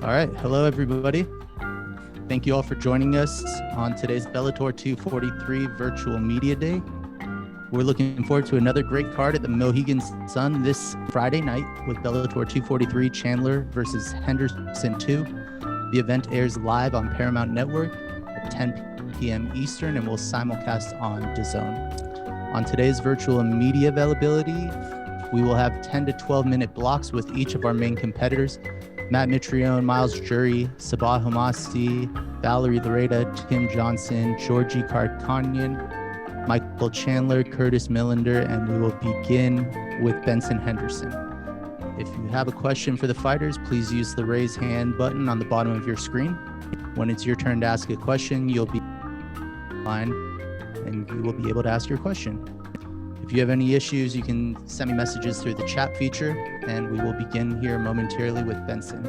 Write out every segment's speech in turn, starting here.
All right. Hello, everybody. Thank you all for joining us on today's Bellator 243 Virtual Media Day. We're looking forward to another great card at the Mohegan Sun this Friday night with Bellator 243 Chandler versus Henderson 2. The event airs live on Paramount Network at 10 p.m. Eastern and will simulcast on DAZN. On today's virtual media availability, we will have 10 to 12-minute blocks with each of our main competitors: Matt Mitrione, Miles Jury, Sabah Homasi, Valerie Lareda, Tim Johnson, Georgie Karkanyan, Michael Chandler, Curtis Millender, and we will begin with Benson Henderson. If you have a question for the fighters, please use the raise hand button on the bottom of your screen. When it's your turn to ask a question, you'll be line and you will be able to ask your question. If you have any issues, you can send me messages through the chat feature, and we will begin here momentarily with Benson.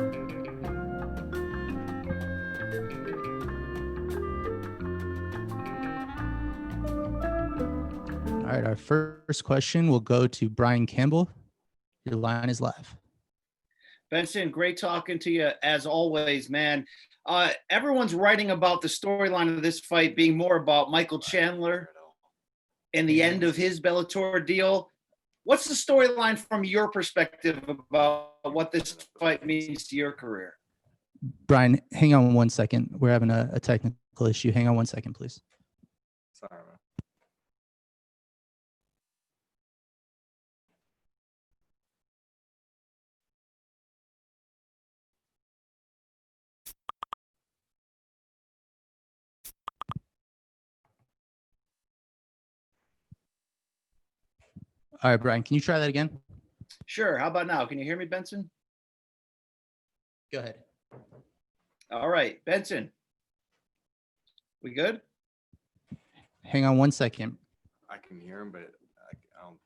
All right, our first question will go to Brian Campbell. Your line is live. Benson, great talking to you as always, man. Everyone's writing about the storyline of this fight being more about Michael Chandler and the end of his Bellator deal. What's the storyline from your perspective about what this fight means to your career? Brian, hang on 1 second. We're having a technical issue. Hang on 1 second, please. Sorry, man. All right, Brian, can you try that again? Sure. How about now? Can you hear me, Benson? Go ahead. All right, Benson. We good? Hang on 1 second. I can hear him, but I don't.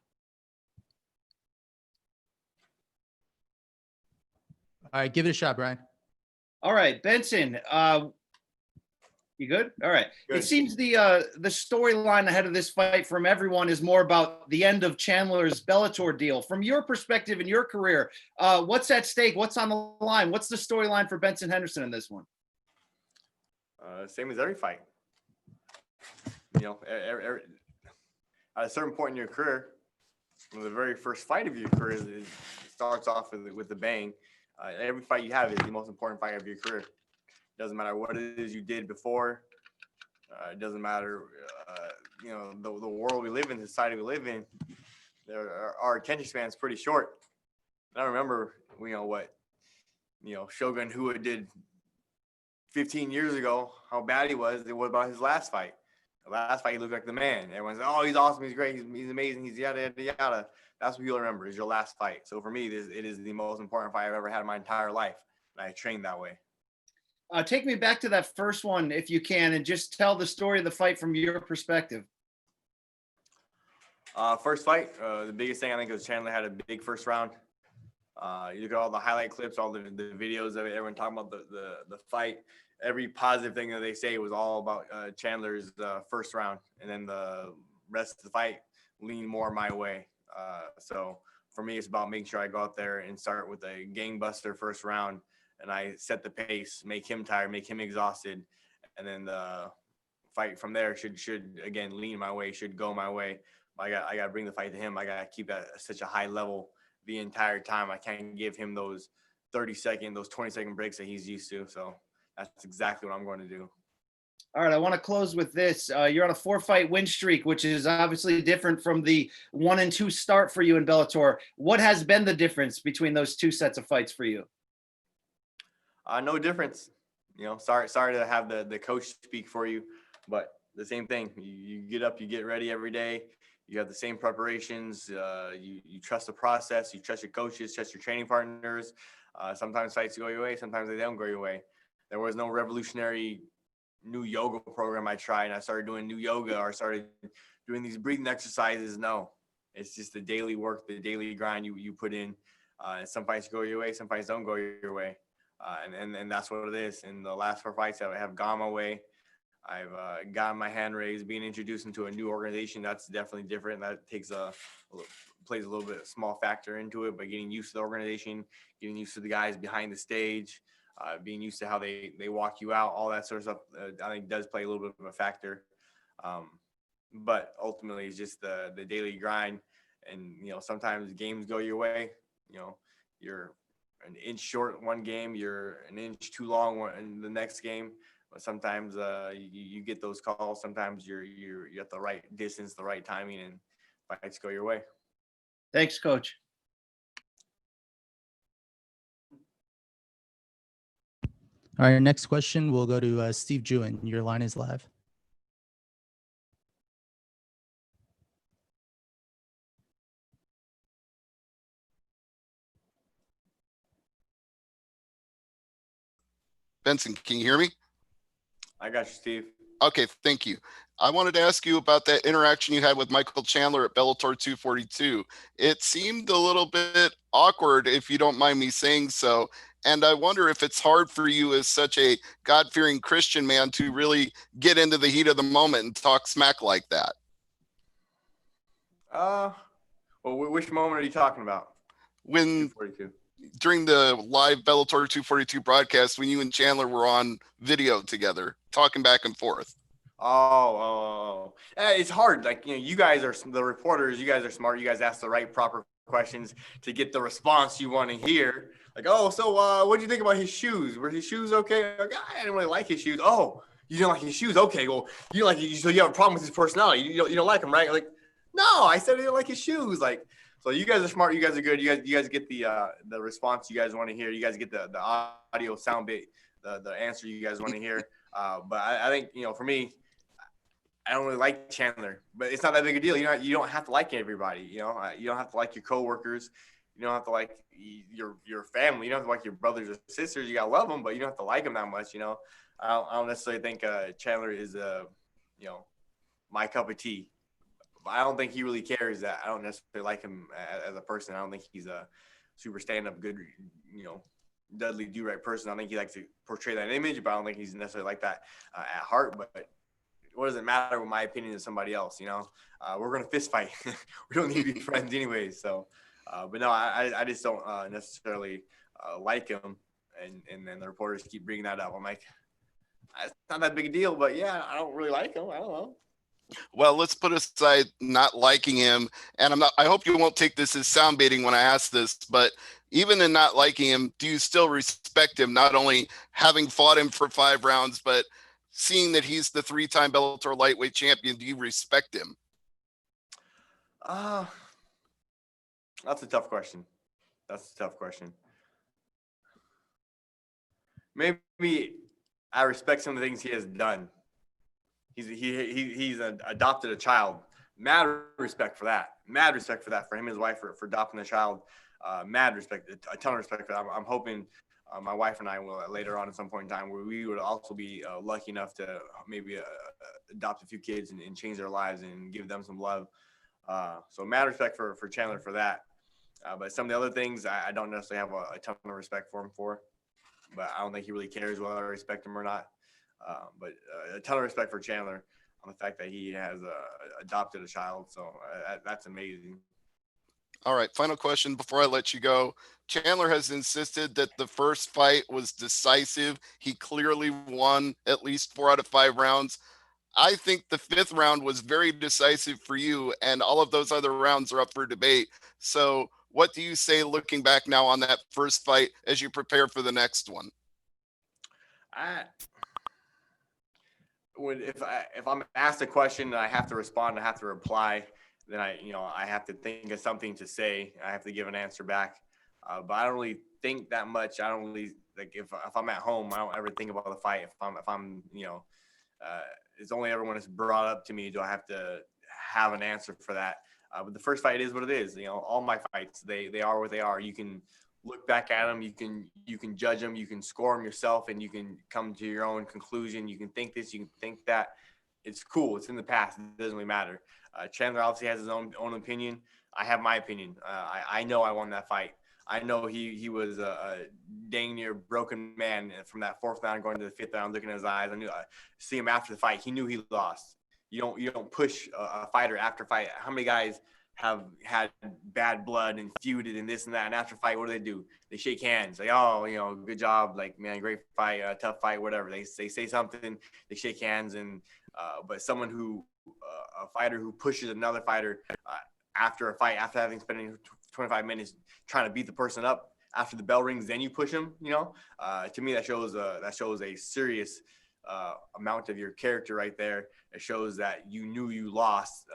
All right, give it a shot, Brian. All right, Benson. You good? All right. Good. It seems the storyline ahead of this fight from everyone is more about the end of Chandler's Bellator deal. From your perspective in your career, what's at stake? What's on the line? What's the storyline for Benson Henderson in this one? Same as every fight. You know, at a certain point in your career, the very first fight of your career it starts off with a bang. Every fight you have is the most important fight of your career. Doesn't matter what it is you did before. It doesn't matter, you know, the world we live in, the society we live in. Our attention span is pretty short. And I remember, Shogun Hua did 15 years ago, how bad he was. What about his last fight? The last fight, he looked like the man. Everyone's like, oh, he's awesome, he's great, he's amazing, he's yada, yada, yada. That's what you'll remember, is your last fight. So for me, it is the most important fight I've ever had in my entire life. And I trained that way. Take me back to that first one, if you can, and just tell the story of the fight from your perspective. First fight, the biggest thing I think was Chandler had a big first round. You look at all the highlight clips, all the videos of it, everyone talking about the fight. Every positive thing that they say was all about Chandler's first round. And then the rest of the fight leaned more my way. So for me, it's about making sure I go out there and start with a gangbuster first round. And I set the pace, make him tired, make him exhausted. And then the fight from there should again, lean my way, should go my way. I got to bring the fight to him. I got to keep at such a high level the entire time. I can't give him those 30-second, those 20-second breaks that he's used to. So that's exactly what I'm going to do. All right, I want to close with this. You're on a 4-fight win streak, which is obviously different from the 1-2 start for you in Bellator. What has been the difference between those two sets of fights for you? No difference. You know, sorry to have the coach speak for you, but the same thing. You get up, you get ready every day. You have the same preparations. You trust the process. You trust your coaches, trust your training partners. Sometimes fights go your way. Sometimes they don't go your way. There was no revolutionary new yoga program I tried. And I started doing new yoga or started doing these breathing exercises. No, it's just the daily work, the daily grind you put in. Some fights go your way. Some fights don't go your way. And that's what it is. In the last 4 fights that have gone my way, I've gotten my hand raised, being introduced into a new organization. That's definitely different. That plays a little bit small factor into it, but getting used to the organization, getting used to the guys behind the stage, being used to how they walk you out, all that sort of stuff, I think does play a little bit of a factor. But ultimately, it's just the daily grind, and sometimes games go your way. You're an inch short one game, you're an inch too long in the next game. But sometimes you get those calls. Sometimes you're at the right distance, the right timing, and fights go your way. Thanks, Coach. All right, next question will go to Steve Jewin. Your line is live. Benson, can you hear me? I got you, Steve. Okay, thank you. I wanted to ask you about that interaction you had with Michael Chandler at Bellator 242. It seemed a little bit awkward, if you don't mind me saying so. And I wonder if it's hard for you as such a God-fearing Christian man to really get into the heat of the moment and talk smack like that. Well, which moment are you talking about? When 242. During the live Bellator 242 broadcast, when you and Chandler were on video together, talking back and forth. Oh. It's hard. Like, you guys are the reporters. You guys are smart. You guys ask the right proper questions to get the response you want to hear. Like, so what do you think about his shoes? Were his shoes okay? Like, I didn't really like his shoes. Oh, you didn't like his shoes? Okay, well, you like so you have a problem with his personality. You don't like him, right? Like, no, I said I didn't like his shoes. Like, so you guys are smart. You guys are good. You guys get the response you guys want to hear. You guys get the audio sound bit, the answer you guys want to hear. But I think, for me, I don't really like Chandler, but it's not that big a deal. You don't have to like everybody. You don't have to like your coworkers. You don't have to like your family. You don't have to like your brothers or sisters. You gotta love them, but you don't have to like them that much. I don't necessarily think Chandler is my cup of tea. I don't think he really cares that I don't necessarily like him as a person. I don't think he's a super stand-up, good, Dudley do-right person. I think he likes to portray that image, but I don't think he's necessarily like that at heart. But what does it matter what my opinion is somebody else? We're going to fist fight. We don't need to be friends anyways. So, but no, I just don't necessarily like him. And then the reporters keep bringing that up. I'm like, it's not that big a deal, but yeah, I don't really like him. I don't know. Well, let's put aside not liking him. And I hope you won't take this as sound baiting when I ask this, but even in not liking him, do you still respect him? Not only having fought him for 5 rounds, but seeing that he's the 3-time Bellator lightweight champion, do you respect him? That's a tough question. Maybe I respect some of the things he has done. He's adopted a child. Mad respect for that. For him and his wife for adopting a child. Mad respect, a ton of respect for that. I'm hoping my wife and I will later on at some point in time where we would also be lucky enough to maybe adopt a few kids and change their lives and give them some love. So mad respect for Chandler for that. But some of the other things I don't necessarily have a ton of respect for him for. But I don't think he really cares whether I respect him or not. But a ton of respect for Chandler on the fact that he has adopted a child. So that's amazing. All right, final question before I let you go. Chandler has insisted that the first fight was decisive. He clearly won at least 4 out of 5 rounds. I think the 5th round was very decisive for you, and all of those other rounds are up for debate. So what do you say looking back now on that first fight as you prepare for the next one? If I'm asked a question and I have to respond, I have to reply, then I have to think of something to say. I have to give an answer back. But I don't really think that much. I don't really like if I'm at home, I don't ever think about the fight. If I'm it's only ever when it's brought up to me do I have to have an answer for that. But the first fight is what it is. All my fights, they are what they are. You can look back at them, you can judge them, you can score them yourself, and you can come to your own conclusion. You can think this, you can think that. It's cool. It's in the past. It doesn't really matter. Chandler obviously has his own opinion. I have my opinion. I know I won that fight. I know he was a dang near broken man from that 4th round going to the 5th round. Looking at his eyes, I see him after the fight. He knew he lost. You don't push a fighter after fight. How many guys have had bad blood and feuded and this and that. And after fight, what do? They shake hands. Like, oh, good job. Like, man, great fight, tough fight, whatever. They say something, they shake hands. And, but someone a fighter who pushes another fighter after a fight, after having spent 25 minutes trying to beat the person up, after the bell rings, then you push him, to me, that shows a serious amount of your character right there. It shows that you knew you lost,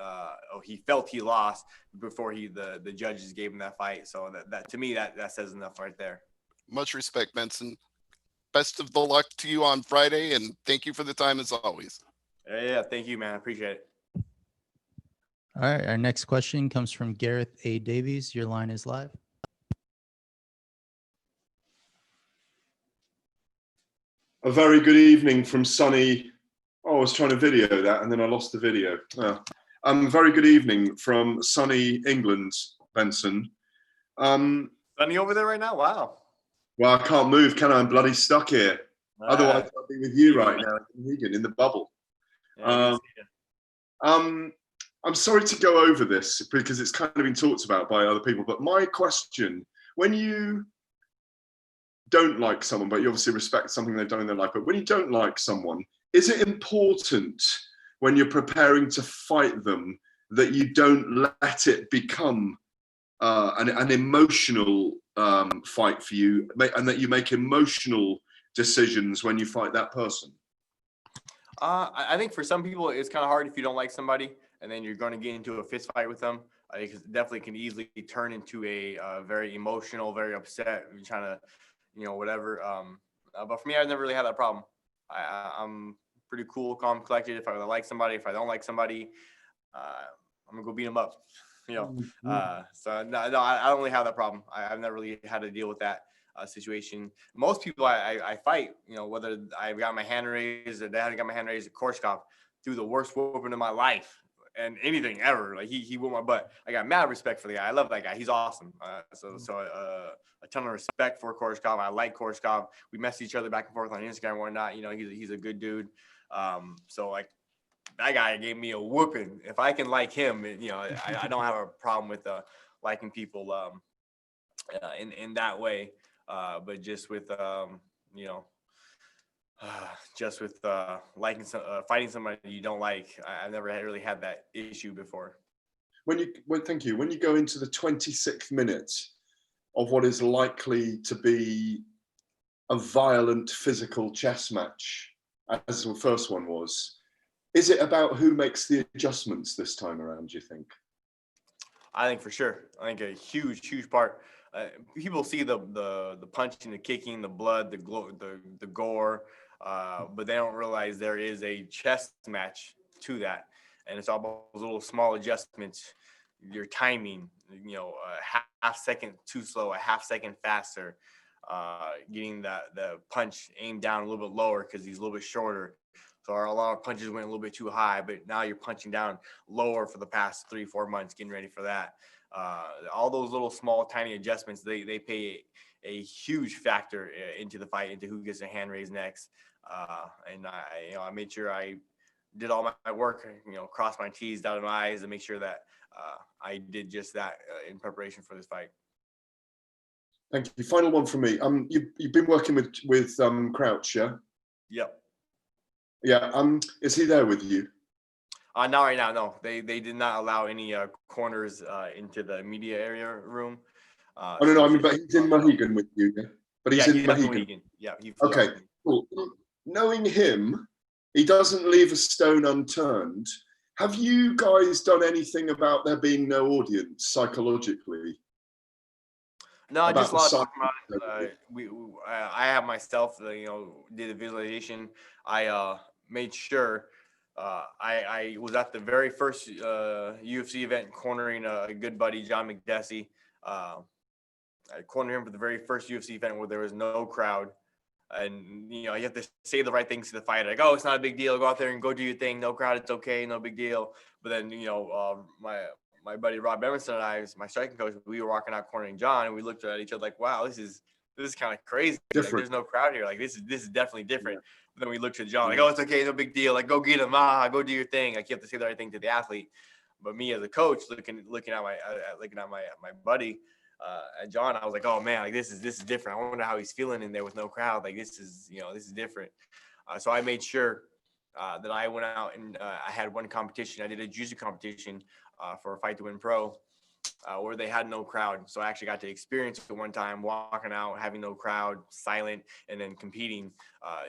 or he felt he lost before the judges gave him that fight. So that to me, that says enough right there. Much respect, Benson. Best of the luck to you on Friday, and thank you for the time as always. Yeah, thank you, man. I appreciate it. All right, our next question comes from Gareth A. Davies. Your line is live. A very good evening from sunny. Oh, I was trying to video that and then I lost the video. Very good evening from sunny England, Benson. Sunny over there right now? Wow. Well, I can't move, can I? I'm bloody stuck here. Otherwise, I'd be with you right now in the bubble. Yeah, I'm sorry to go over this because it's kind of been talked about by other people, but my question, when you don't like someone, but you obviously respect something they've done in their life, but when you don't like someone, is it important when you're preparing to fight them that you don't let it become an emotional fight for you, and that you make emotional decisions when you fight that person? I think for some people, it's kind of hard if you don't like somebody and then you're going to get into a fist fight with them. I think it definitely can easily turn into a very emotional, very upset, you're trying to, whatever. But for me, I've never really had that problem. I'm pretty cool, calm, collected. If I like somebody, if I don't like somebody, I'm gonna go beat them up. So no, I don't really have that problem. I've never really had to deal with that situation. Most people I fight, whether I got my hand raised or they haven't got my hand raised at Korshkov, threw the worst whooping of my life and anything ever. Like he whooped my butt. I got mad respect for the guy. I love that guy. He's awesome. So a ton of respect for Korshkov. I like Korshkov. We message each other back and forth on Instagram and whatnot. He's a good dude. So like that guy gave me a whooping. If I can like him, I don't have a problem with liking people in that way. But just with liking fighting somebody you don't like, I've never really had that issue before. Thank you. When you go into the 26th minute of what is likely to be a violent physical chess match, as the first one was, is it about who makes the adjustments this time around, do you think? I think for sure. I think a huge part. People see the punching, the kicking, the blood, the gore, but they don't realize there is a chess match to that, and it's all about those little small adjustments. Your timing, a half second too slow, a half second faster, getting the punch aimed down a little bit lower because he's a little bit shorter. So a lot of punches went a little bit too high, but now you're punching down lower for the past 3-4 months, getting ready for that. All those little small tiny adjustments, they pay a huge factor into the fight, into who gets their hand raised next. And I made sure I did all my work, crossed my T's, dotted my I's, to make sure that I did just that in preparation for this fight. Thank you. Final one from me. You've been working with Crouch, yeah? Yep. Yeah. Is he there with you? Not right now. No, they did not allow any corners into the media area room. No. But he's in Mohegan with you, yeah? But he's in Mohegan. Yeah. Okay. Cool. Knowing him, he doesn't leave a stone unturned. Have you guys done anything about there being no audience psychologically? No, I just a lot of talking about it. I have myself, did a visualization. I made sure I was at the very first UFC event cornering a good buddy, John McDessie. I cornered him for the very first UFC event where there was no crowd. And, you have to say the right things to the fighter. Like, oh, it's not a big deal. Go out there and go do your thing. No crowd. It's okay. No big deal. But then, my buddy Rob Emerson and I, my striking coach, we were walking out cornering John, and we looked at each other like, wow, this is kind of crazy. Like, there's no crowd here. Like, this is definitely different. Yeah. But then we looked at John like, oh, it's okay. No big deal. Like, go get him. Go do your thing. Like, you have to say the right thing to the athlete. But me as a coach, looking at my buddy, at John, I was like, oh man, like this is different. I wonder how he's feeling in there with no crowd. Like this is different. So I made sure that I went out and I had one competition. I did a jiu-jitsu competition for a Fight to Win Pro. Where they had no crowd. So I actually got to experience it one time, walking out, having no crowd, silent, and then competing,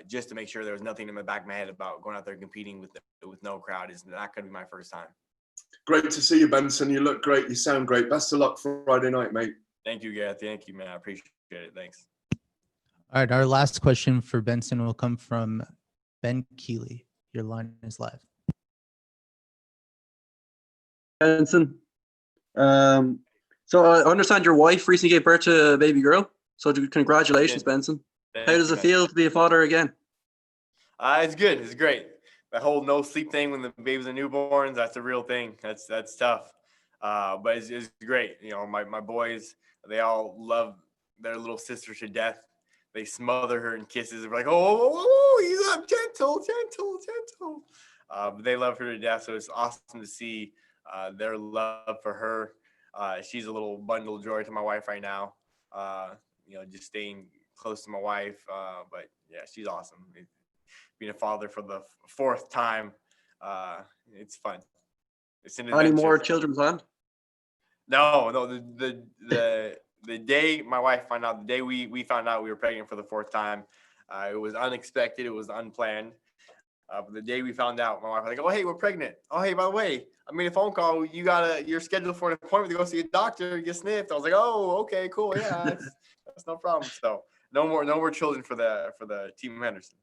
just to make sure there was nothing in the back of my head about going out there competing with no crowd. Is not going to be my first time. Great to see you, Benson. You look great. You sound great. Best of luck for Friday night, mate. Thank you, Gareth. Thank you, man. I appreciate it. Thanks. All right, our last question for Benson will come from Ben Keeley. Your line is live. Benson. So I understand your wife recently gave birth to a baby girl. So congratulations, Benson. How does it feel to be a father again? It's good. It's great. That whole no sleep thing when the babies are newborns, that's a real thing. That's tough. But it's great. You know, my boys, they all love their little sister to death. They smother her in kisses. They're like, oh, he's up, gentle. But they love her to death. So it's awesome to see their love for her. She's a little bundle of joy to my wife right now. Just staying close to my wife. But yeah, she's awesome. Being a father for the fourth time, it's fun. It's an Any more adventure. children planned? No. The day my wife found out, the day we found out we were pregnant for the fourth time, it was unexpected. It was unplanned. But the day we found out, my wife was like, "Oh, hey, we're pregnant. Oh, hey, by the way, I made a phone call. You're scheduled for an appointment to go see a doctor, get sniffed." I was like, "Oh, okay, cool. Yeah, that's no problem." So no more children for the team Henderson.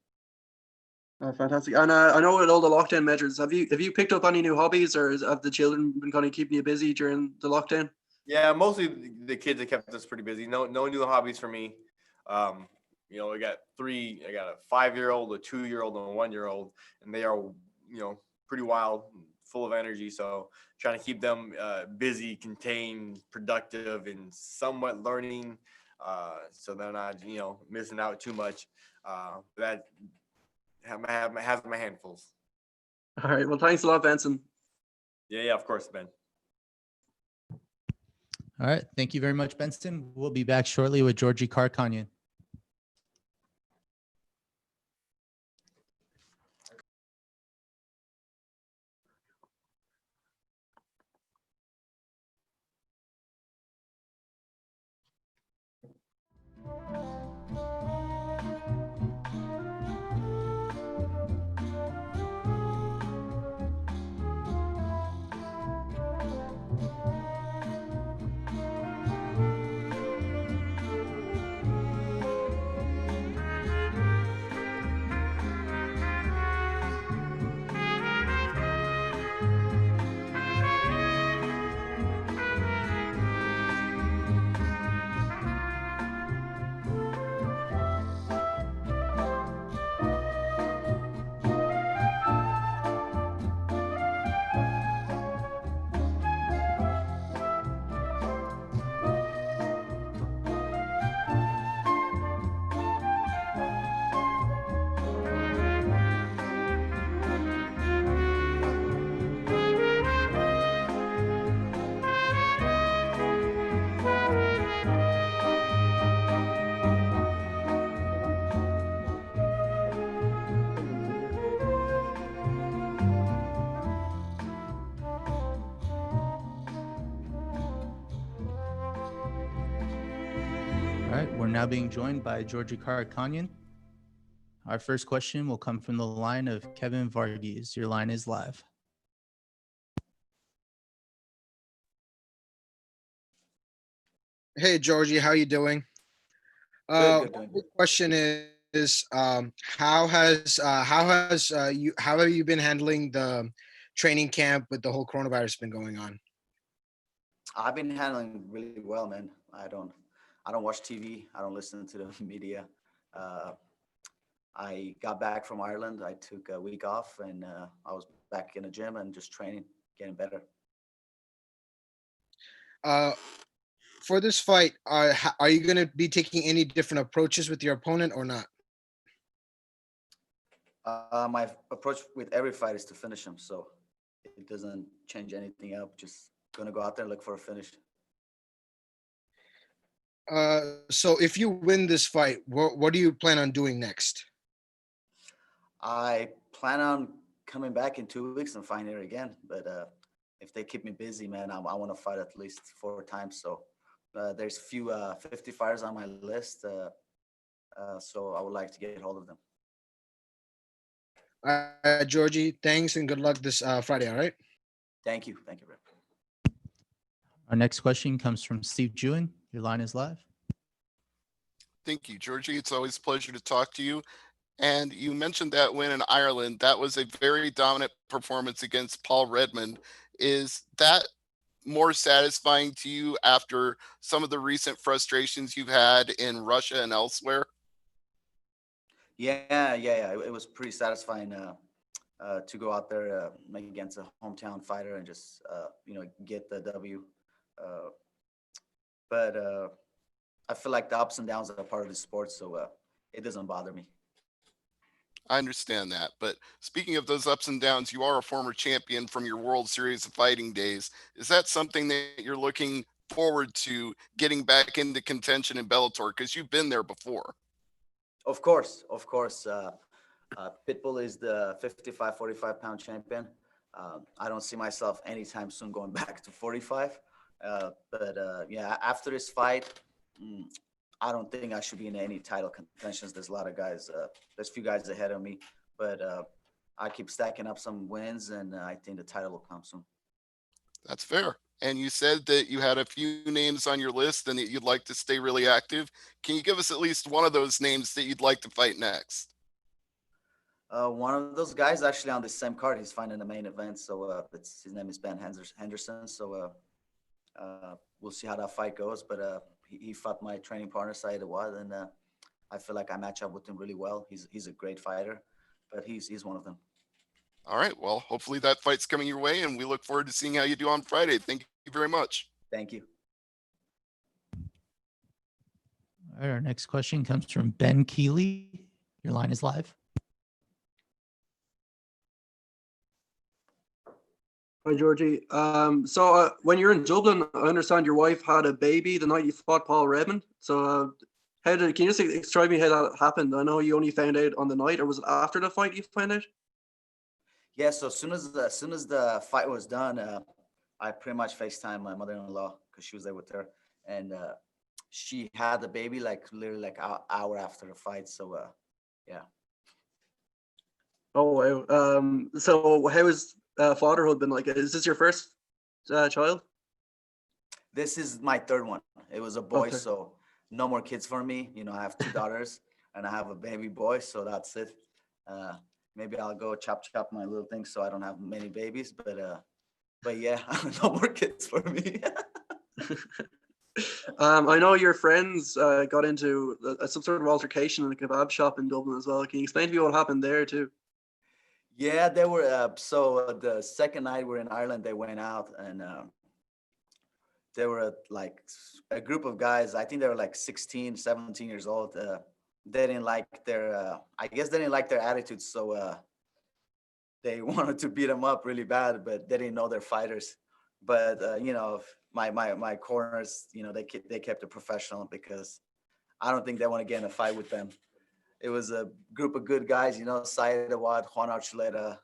Oh, fantastic. And I know with all the lockdown measures, have you picked up any new hobbies, or have the children been kind of keeping you busy during the lockdown? Yeah, mostly the kids have kept us pretty busy. No new hobbies for me. I got a 5-year-old, a 2-year-old, and a 1-year-old, and they are, pretty wild, full of energy. So trying to keep them busy, contained, productive, and somewhat learning, so they're not, missing out too much. That has my handfuls. All right. Well, thanks a lot, Benson. Yeah, of course, Ben. All right. Thank you very much, Benson. We'll be back shortly with Georgie Karkanyan. All right, we're now being joined by Georgie Karkanyan. Our first question will come from the line of Kevin Varghese. Your line is live. Hey, Georgie, how you doing? Good. The question is, how have you been handling the training camp with the whole coronavirus been going on? I've been handling really well, man. I don't watch TV. I don't listen to the media. I got back from Ireland. I took a week off, and I was back in the gym and just training, getting better. For this fight, are you going to be taking any different approaches with your opponent or not? My approach with every fight is to finish him. So it doesn't change anything up. Just gonna go out there and look for a finish. So if you win this fight, what do you plan on doing next? I plan on coming back in 2 weeks and fighting her again. But if they keep me busy, man, I want to fight at least 4 times. So there's few 50 fighters on my list. So I would like to get hold of them. Georgie, thanks and good luck this Friday. All right. Thank you. Thank you, Rick. Our next question comes from Steve Jewing. Your line is live. Thank you, Georgie. It's always a pleasure to talk to you. And you mentioned that win in Ireland. That was a very dominant performance against Paul Redmond. Is that more satisfying to you after some of the recent frustrations you've had in Russia and elsewhere? Yeah. It was pretty satisfying to go out there against a hometown fighter and just get the W. But I feel like the ups and downs are part of the sport, so it doesn't bother me. I understand that. But speaking of those ups and downs, you are a former champion from your World Series of Fighting days. Is that something that you're looking forward to getting back into contention in Bellator? Because you've been there before. Of course. Pitbull is the 55, 45 pound champion. I don't see myself anytime soon going back to 45. But after this fight, I don't think I should be in any title contentions. There's a lot of guys. There's a few guys ahead of me, but I keep stacking up some wins, and I think the title will come soon. That's fair. And you said that you had a few names on your list and that you'd like to stay really active. Can you give us at least one of those names that you'd like to fight next? One of those guys actually on the same card. He's fighting the main event, so his name is Benson Henderson. So we'll see how that fight goes. But he fought my training partner Saeed Awad, and I feel like I match up with him really well. He's a great fighter, but he's one of them. All right. Well, hopefully that fight's coming your way, and we look forward to seeing how you do on Friday. Thank you very much. Thank you. All right, our next question comes from Ben Keeley. Your line is live. Hi, Georgie. So when you're in Dublin, I understand your wife had a baby the night you fought Paul Redmond. So can you just describe me how that happened? I know you only found out on the night, or was it after the fight you found out? Yeah. So as soon as the fight was done, I pretty much FaceTimed my mother-in-law because she was there with her, and she had the baby literally an hour after the fight. So yeah. Oh wow. So how is fatherhood been like? Is this your first child? This is my third one. It was a boy, Okay. so no more kids for me. I have 2 daughters and I have a baby boy, so that's it. Maybe I'll go chop my little thing so I don't have many babies, but yeah, no more kids for me. I know your friends got into some sort of altercation in a kebab shop in Dublin as well. Can you explain to me what happened there too? Yeah, they were. So the second night we were in Ireland, they went out and they were like a group of guys. I think they were like 16, 17 years old. They didn't like their, I guess they didn't like their attitudes. So they wanted to beat them up really bad, but they didn't know they're fighters. But, my corners, they kept it professional because I don't think they want to get in a fight with them. It was a group of good guys, Saeed Awad, Juan Archuleta,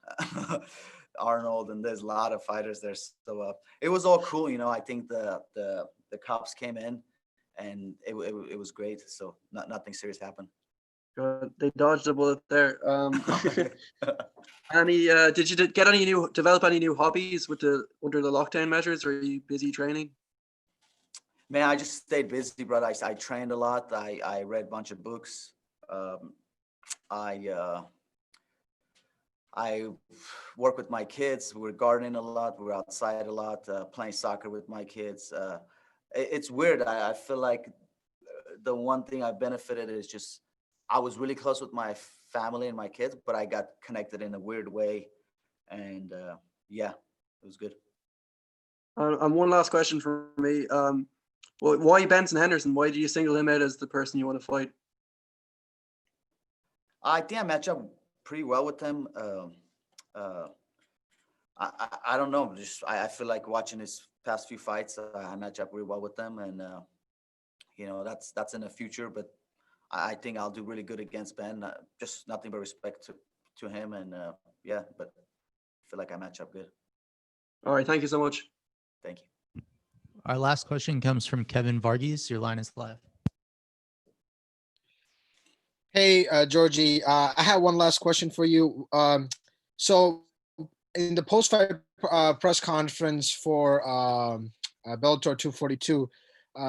Arnold, and there's a lot of fighters there. So it was all cool. I think the cops came in and it was great. So nothing serious happened. Good. They dodged a bullet there. Did you develop any new hobbies under the lockdown measures? Or are you busy training? Man, I just stayed busy, brother. I trained a lot. I read a bunch of books. I work with my kids. We're gardening a lot. We're outside a lot, playing soccer with my kids. It's weird. I feel like the one thing I benefited is just I was really close with my family and my kids, but I got connected in a weird way. And yeah, it was good. And one last question for me. Why Benson Henderson? Why do you single him out as the person you want to fight? I think I match up pretty well with him. I don't know. Just I feel like watching his past few fights, I match up really well with them, and you know that's in the future. But I think I'll do really good against Ben. Just nothing but respect to him, and yeah. But I feel like I match up good. All right, thank you so much. Thank you. Our last question comes from Kevin Varghese. Your line is live. Hey, Georgie, I have one last question for you. So in the post-fight press conference for Bellator 242,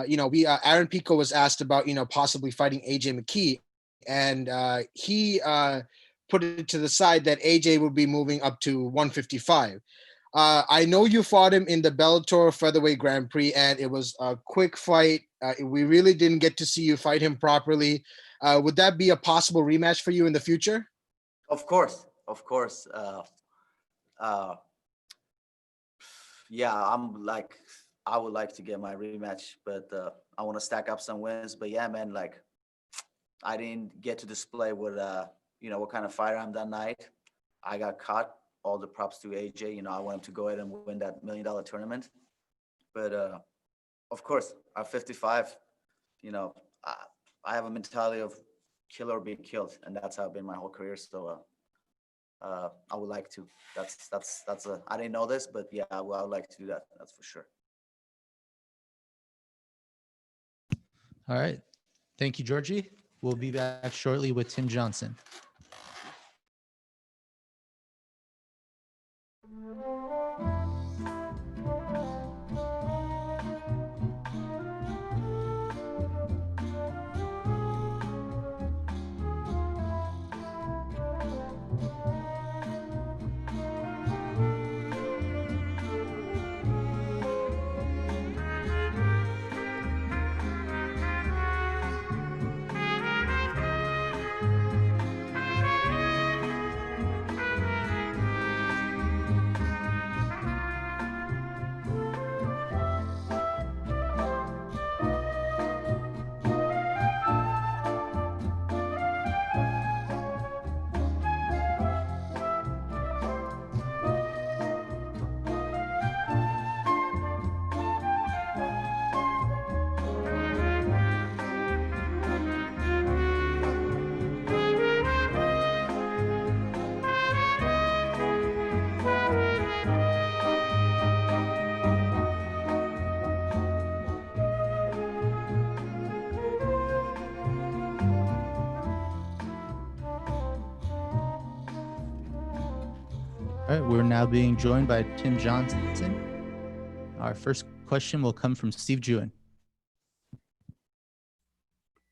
you know, Aaron Pico was asked about, you know, possibly fighting AJ McKee, and he put it to the side that AJ would be moving up to 155. I know you fought him in the Bellator Featherweight Grand Prix, and it was a quick fight. We really didn't get to see you fight him properly. Would that be a possible rematch for you in the future? Of course, of course. Yeah, I would like to get my rematch, but I want to stack up some wins. But yeah, man, like I didn't get to display what you know, what kind of fighter I'm that night. I got caught. All the props to AJ. You know, I want him to go ahead and win that $1 million tournament. But of course, at 55, you know, I have a mentality of kill or be killed, and that's how I've been my whole career. So I would like to. That's a. I didn't know this, but yeah, I would like to do that. That's for sure. All right. Thank you, Georgie. We'll be back shortly with Tim Johnson. All right, we're now being joined by Tim Johnson. Our first question will come from Steve Jewin.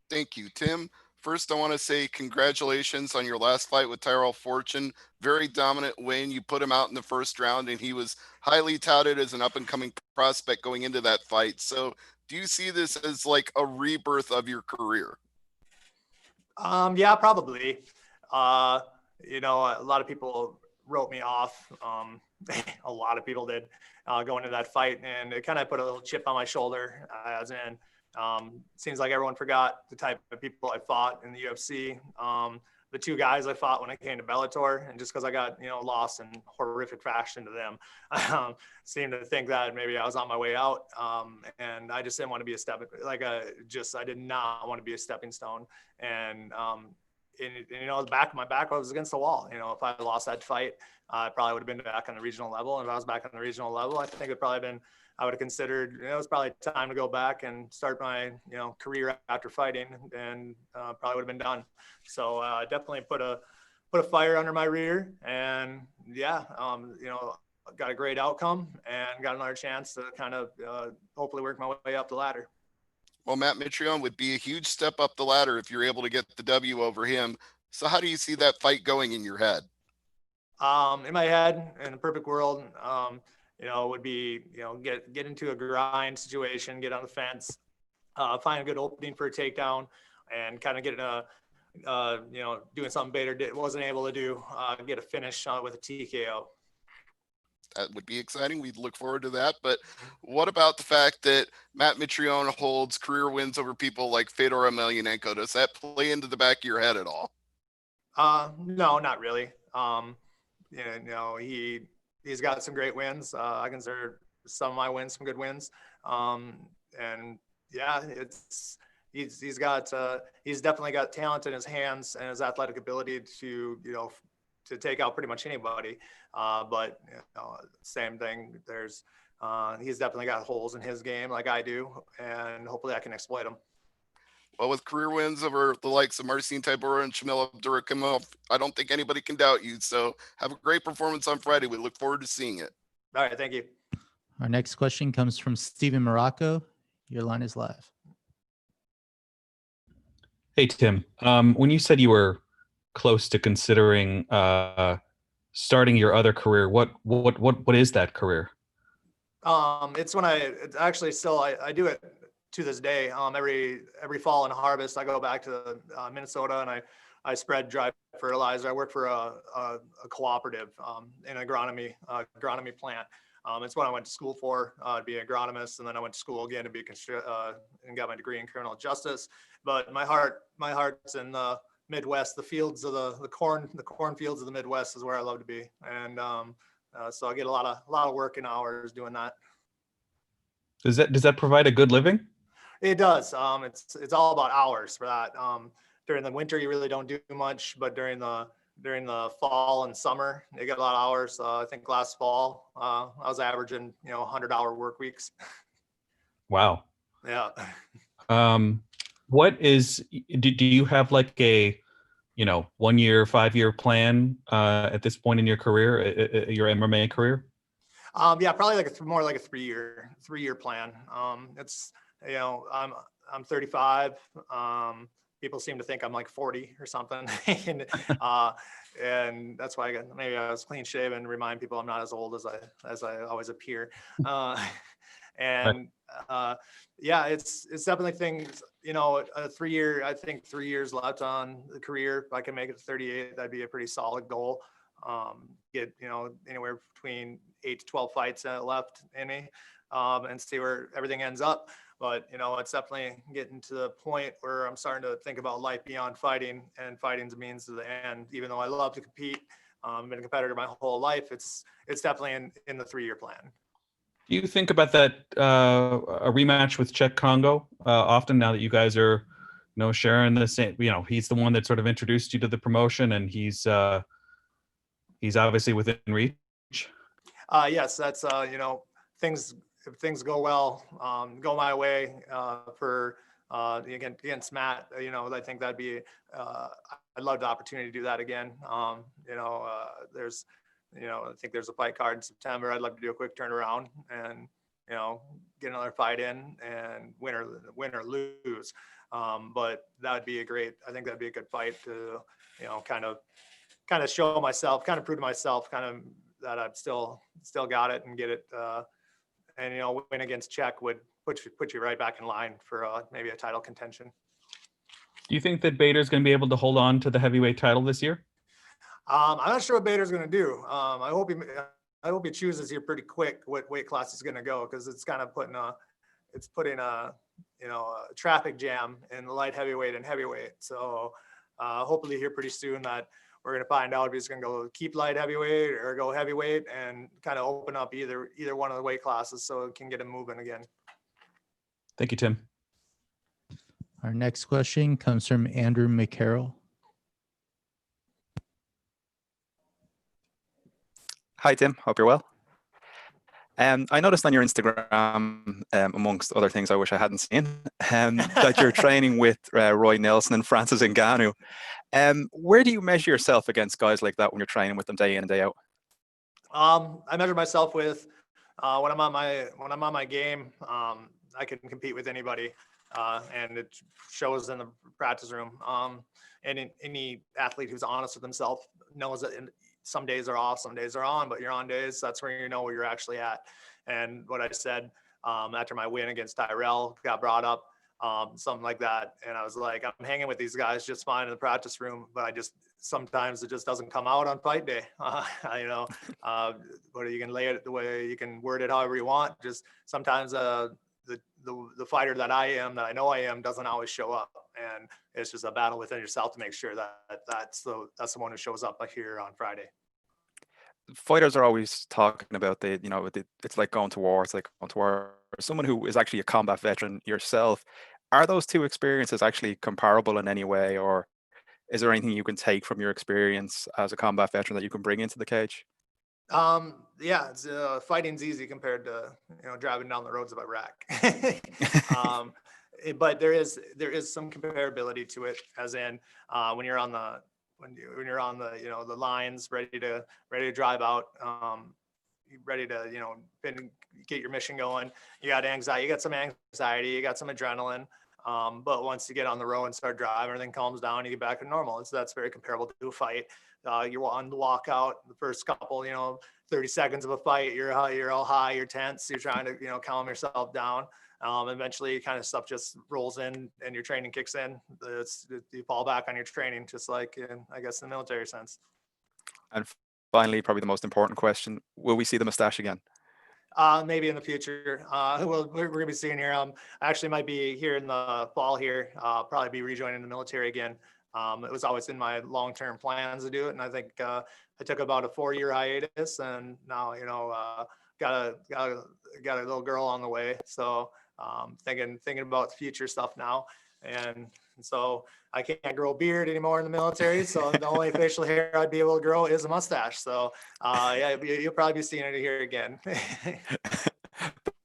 Thank you, Tim. First, I want to say congratulations on your last fight with Tyrell Fortune. Very dominant win. You put him out in the first round, and he was highly touted as an up-and-coming prospect going into that fight. So do you see this as like a rebirth of your career? Yeah, probably. You know, a lot of people wrote me off. A lot of people did going into that fight, and it kind of put a little chip on my shoulder as in seems like everyone forgot the type of people I fought in the UFC. The two guys I fought when I came to Bellator, and just because I got, you know, lost in horrific fashion to them, seemed to think that maybe I was on my way out. And I just didn't want to be I did not want to be a stepping stone. And you know, my back was against the wall. You know, if I lost that fight, I probably would have been back on the regional level. And if I was back on the regional level, I think I would have considered, you know, it's probably time to go back and start my, you know, career after fighting, and probably would have been done. So definitely put a fire under my rear, and yeah, you know, got a great outcome and got another chance to kind of hopefully work my way up the ladder. Well, Matt Mitrione would be a huge step up the ladder if you're able to get the W over him. So how do you see that fight going in your head? In my head, in a perfect world, you know, would be, you know, get into a grind situation, get on the fence, find a good opening for a takedown, and kind of get you know, doing something Bader wasn't able to do, get a finish with a TKO. That would be exciting. We'd look forward to that. But what about the fact that Matt Mitrione holds career wins over people like Fedor Emelianenko? Does that play into the back of your head at all? No, not really. You know, he he's got some great wins. I consider some of my wins some good wins. And yeah, he's definitely got talent in his hands and his athletic ability to, to take out pretty much anybody. But same thing. He's definitely got holes in his game like I do, and hopefully I can exploit them. Well, with career wins over the likes of Marcin Tybura and Shamil Abdurakhimov, I don't think anybody can doubt you. So have a great performance on Friday. We look forward to seeing it. All right, thank you. Our next question comes from Steven Morocco. Your line is live. Hey, Tim. When you said you were close to considering starting your other career, what is that career? It's when I do it to this day. Every fall and harvest, I go back to Minnesota and I spread dry fertilizer. I work for a cooperative in an agronomy plant. It's what I went to school for, to be an agronomist, and then I went to school again to be and got my degree in criminal justice. But my heart's in the Midwest, the fields of the cornfields of the Midwest is where I love to be, and so I get a lot of working hours doing that. Does that provide a good living? It does. It's all about hours for that. During the winter, you really don't do much, but during the fall and summer, you get a lot of hours. I think last fall, I was averaging 100-hour work weeks. Wow. Yeah. Do you have like a 1 year, 5 year plan at this point in your career, your MMA career? Yeah, probably more like a three-year plan. It's I'm 35. People seem to think I'm like 40 or something, and that's why maybe I was clean shaven, remind people I'm not as old as I always appear. Yeah, it's definitely things. A 3 year. I think 3 years left on the career. If I can make it to 38, that'd be a pretty solid goal. Get anywhere between 8 to 12 fights left in me, and see where everything ends up. But it's definitely getting to the point where I'm starting to think about life beyond fighting, and fighting's a means to the end. Even though I love to compete, I've been a competitor my whole life. It's definitely in the 3 year plan. Do you think about that a rematch with Czech Congo often, now that you guys are sharing the same? He's the one that sort of introduced you to the promotion, and he's obviously within reach. Yes, that's if things go well, go my way for against Matt, I think that'd be I'd love the opportunity to do that again. I think there's a fight card in September. I'd love to do a quick turnaround and get another fight in and win or lose. But that would be I think that'd be a good fight to kind of show myself, kind of prove to myself, kind of that I've still got it and get it. And win against Czech would put you right back in line for maybe a title contention. Do you think that Bader's going to be able to hold on to the heavyweight title this year? I'm not sure what Bader's going to do. I hope he chooses here pretty quick what weight class he's going to go, because it's kind of putting a traffic jam in the light heavyweight and heavyweight. So hopefully here pretty soon that we're going to find out if he's going to go keep light heavyweight or go heavyweight, and kind of open up either one of the weight classes so it can get him moving again. Thank you, Tim. Our next question comes from Andrew McCarroll. Hi, Tim. Hope you're well. I noticed on your Instagram, amongst other things I wish I hadn't seen, that you're training with Roy Nelson and Francis Ngannou. Where do you measure yourself against guys like that when you're training with them day in and day out? I measure myself with when I'm on my game. I can compete with anybody, and it shows in the practice room. And any athlete who's honest with himself knows that some days are off, some days are on, but you're on days, that's where you know where you're actually at. And what I said after my win against Tyrell got brought up, something like that. And I was like, I'm hanging with these guys just fine in the practice room, but sometimes it just doesn't come out on fight day. But you can lay it the way, you can word it however you want. Just sometimes the fighter that I know I am doesn't always show up, and it's just a battle within yourself to make sure that that's the one who shows up here on Friday. fighters are always talking about it's like going to war. It's like going to war. Someone who is actually a combat veteran yourself, are those two experiences actually comparable in any way, or is there anything you can take from your experience as a combat veteran that you can bring into the cage? Yeah, it's, fighting's easy compared to, driving down the roads of Iraq. But there is some comparability to it, as in, when you're on the, the lines ready to drive out, ready to, get your mission going. You got anxiety, you got some anxiety, you got some adrenaline. But once you get on the road and start driving, everything calms down, you get back to normal. And so that's very comparable to a fight. You're on the walkout, the first couple, 30 seconds of a fight, you're all high, you're tense, you're trying to, calm yourself down. Eventually kind of stuff just rolls in and your training kicks in. You fall back on your training, just like I guess in the military sense. And finally, probably the most important question, will we see the mustache again? Maybe in the future. We're gonna be seeing here. I actually might be here in the fall here. Probably be rejoining the military again. It was always in my long-term plans to do it, and I think I took about a 4-year hiatus, and now got a little girl on the way. So thinking about future stuff now, and so I can't grow a beard anymore in the military. So the only facial hair I'd be able to grow is a mustache. So yeah, you'll probably be seeing it here again.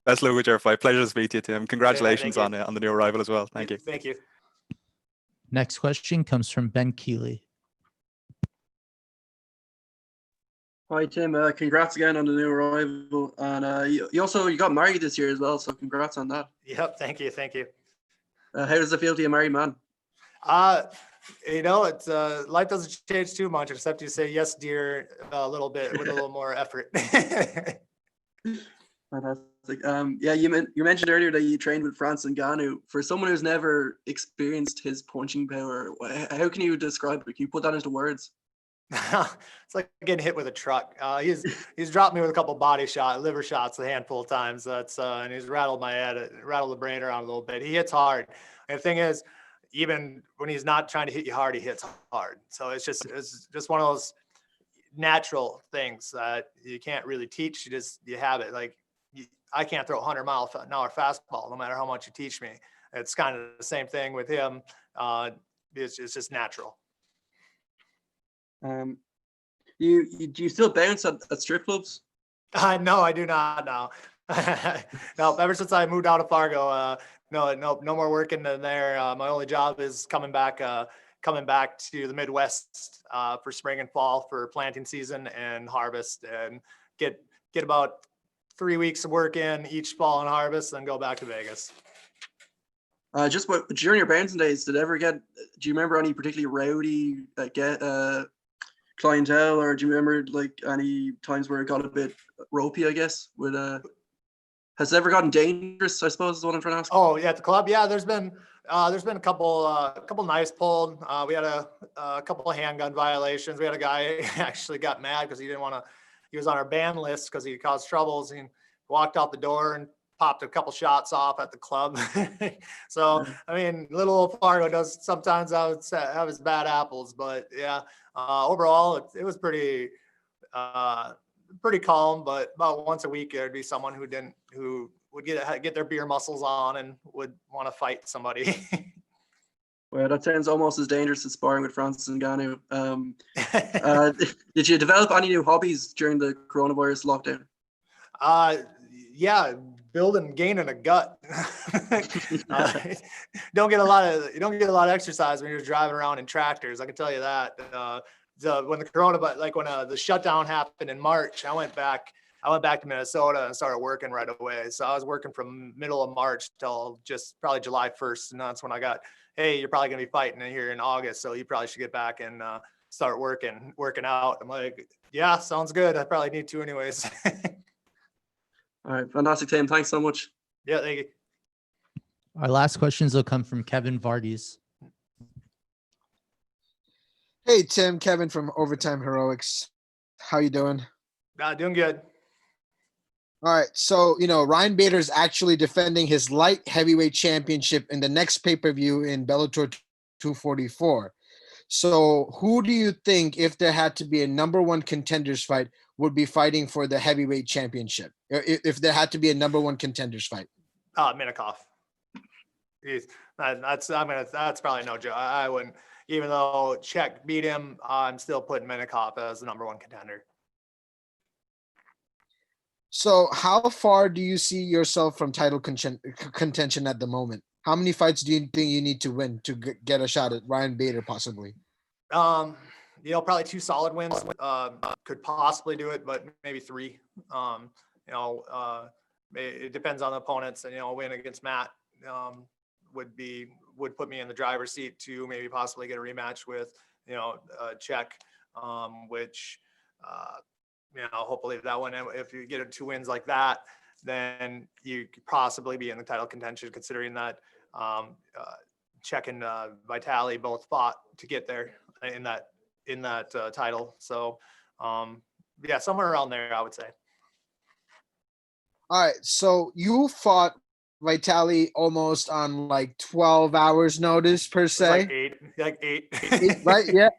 Best luck with your fight. Pleasure to speak to you, Tim. Congratulations on the new arrival as well. Thank you. Thank you. Next question comes from Ben Keeley. Hi Tim, congrats again on the new arrival, and you got married this year as well, so congrats on that. Yep, thank you. How does it feel to be a married man? It's life doesn't change too much, except you say yes, dear, a little bit with a little more effort. Fantastic. Yeah, you mentioned earlier that you trained with Francis Ngannou. For someone who's never experienced his punching power, how can you describe it? Can you put that into words? It's like getting hit with a truck. He's dropped me with a couple liver shots a handful of times. And he's rattled my head, rattled the brain around a little bit. He hits hard. And the thing is, even when he's not trying to hit you hard, he hits hard. So it's just one of those natural things that you can't really teach. You have it. Like I can't throw a 100-mile-an-hour fastball, no matter how much you teach me. It's kind of the same thing with him. It's just natural. Do you still bounce at strip clubs? No, I do not now. No, ever since I moved out of Fargo, no more working in there. My only job is coming back to the Midwest for spring and fall for planting season and harvest, and get about 3 weeks of work in each fall and harvest, then go back to Vegas. Just during your bouncing days, do you remember any particularly rowdy clientele, or do you remember like any times where it got a bit ropey, I guess, has it ever gotten dangerous, I suppose is what I'm trying to ask? Oh yeah, at the club. Yeah, there's been a couple knives pulled. We had a couple of handgun violations. We had a guy actually got mad because he was on our ban list because he caused troubles, and walked out the door and popped a couple shots off at the club. So, I mean, little old Fargo does sometimes have his bad apples, but yeah, overall it was pretty calm. But about once a week there'd be someone who would get their beer muscles on and would want to fight somebody. Well, that sounds almost as dangerous as sparring with Francis Ngannou. Did you develop any new hobbies during the coronavirus lockdown? Yeah, gaining a gut. You don't get a lot of exercise when you're driving around in tractors. I can tell you that. When the shutdown happened in March, I went back to Minnesota and started working right away. So I was working from middle of March till just probably July 1st, and that's when I got, hey, you're probably gonna be fighting in here in August, so you probably should get back and start working out. I'm like, yeah, sounds good. I probably need to anyways. All right, fantastic, Tim. Thanks so much. Yeah, thank you. Our last questions will come from Kevin Varghese. Hey, Tim, Kevin from Overtime Heroics. How you doing? Doing good. All right, so Ryan Bader's actually defending his light heavyweight championship in the next pay-per-view in Bellator 244. So who do you think, if there had to be a number one contenders fight, would be fighting for the heavyweight championship? If there had to be a number one contenders fight? Minikoff. That's probably no joke. I wouldn't, even though Czech beat him, I'm still putting Minikoff as the number one contender. So how far do you see yourself from title contention at the moment? How many fights do you think you need to win to get a shot at Ryan Bader possibly? Probably 2 solid wins. Could possibly do it, but maybe 3. It depends on the opponents, and a win against Matt would put me in the driver's seat to maybe possibly get a rematch with Czech, which hopefully that one, if you get 2 wins like that, then you could possibly be in the title contention, considering that Czech and Vitali both fought to get there in that title. So somewhere around there, I would say. All right, so you fought Vitali almost on like 12 hours notice per se. Like eight. Right? Yeah.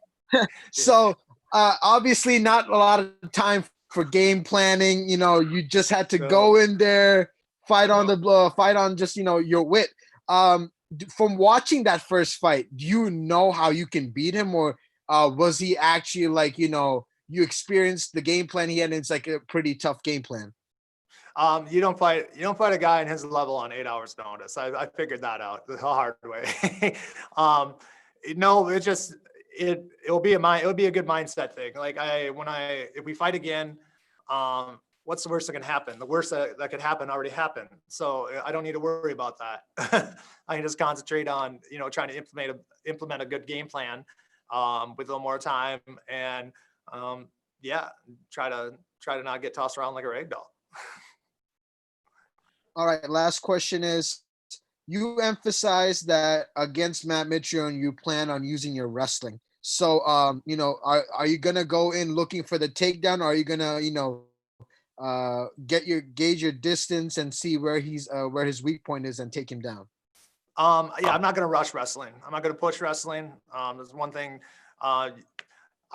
So obviously not a lot of time for game planning. You just had to go in there, fight on just your wit. From watching that first fight, do you know how you can beat him, or was he actually like you experienced the game plan he had, and it's like a pretty tough game plan? You don't fight a guy in his level on 8 hours notice. I figured that out the hard way. No, it'll be a good mindset thing. Like if we fight again, what's the worst that can happen? The worst that could happen already happened. So I don't need to worry about that. I can just concentrate on, trying to implement a good game plan, with a little more time, and try to not get tossed around like a rag doll. All right, last question is, you emphasize that against Matt Mitrione, you plan on using your wrestling. So, are you going to go in looking for the takedown, or are you going to, gauge your distance and see where his weak point is and take him down? I'm not going to rush wrestling. I'm not going to push wrestling. There's one thing, I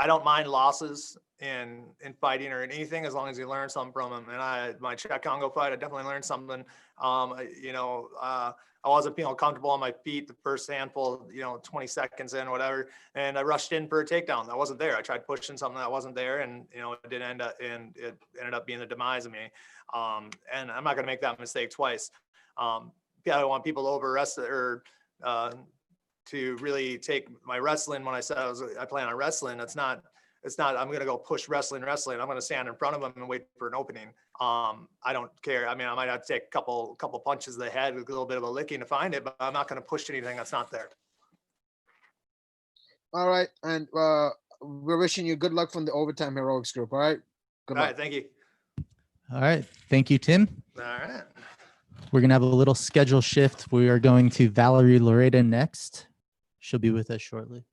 don't mind losses in fighting or anything, as long as you learn something from them. And my Czech Congo fight, I definitely learned something. I wasn't feeling comfortable on my feet the first handful, 20 seconds in, whatever. And I rushed in for a takedown that wasn't there. I tried pushing something that wasn't there, and, it didn't it ended up being the demise of me. And I'm not going to make that mistake twice. I don't want people to over-rest or to really take my wrestling. When I said I plan on wrestling, it's not, I'm going to go push wrestling. I'm going to stand in front of them and wait for an opening. I don't care. I mean, I might have to take a couple punches to the head with a little bit of a licking to find it, but I'm not going to push anything that's not there. All right. And we're wishing you good luck from the Overtime Heroics group. All right. Good luck. All right. Thank you. All right. Thank you, Tim. All right. We're going to have a little schedule shift. We are going to Valerie Loreda next. She'll be with us shortly.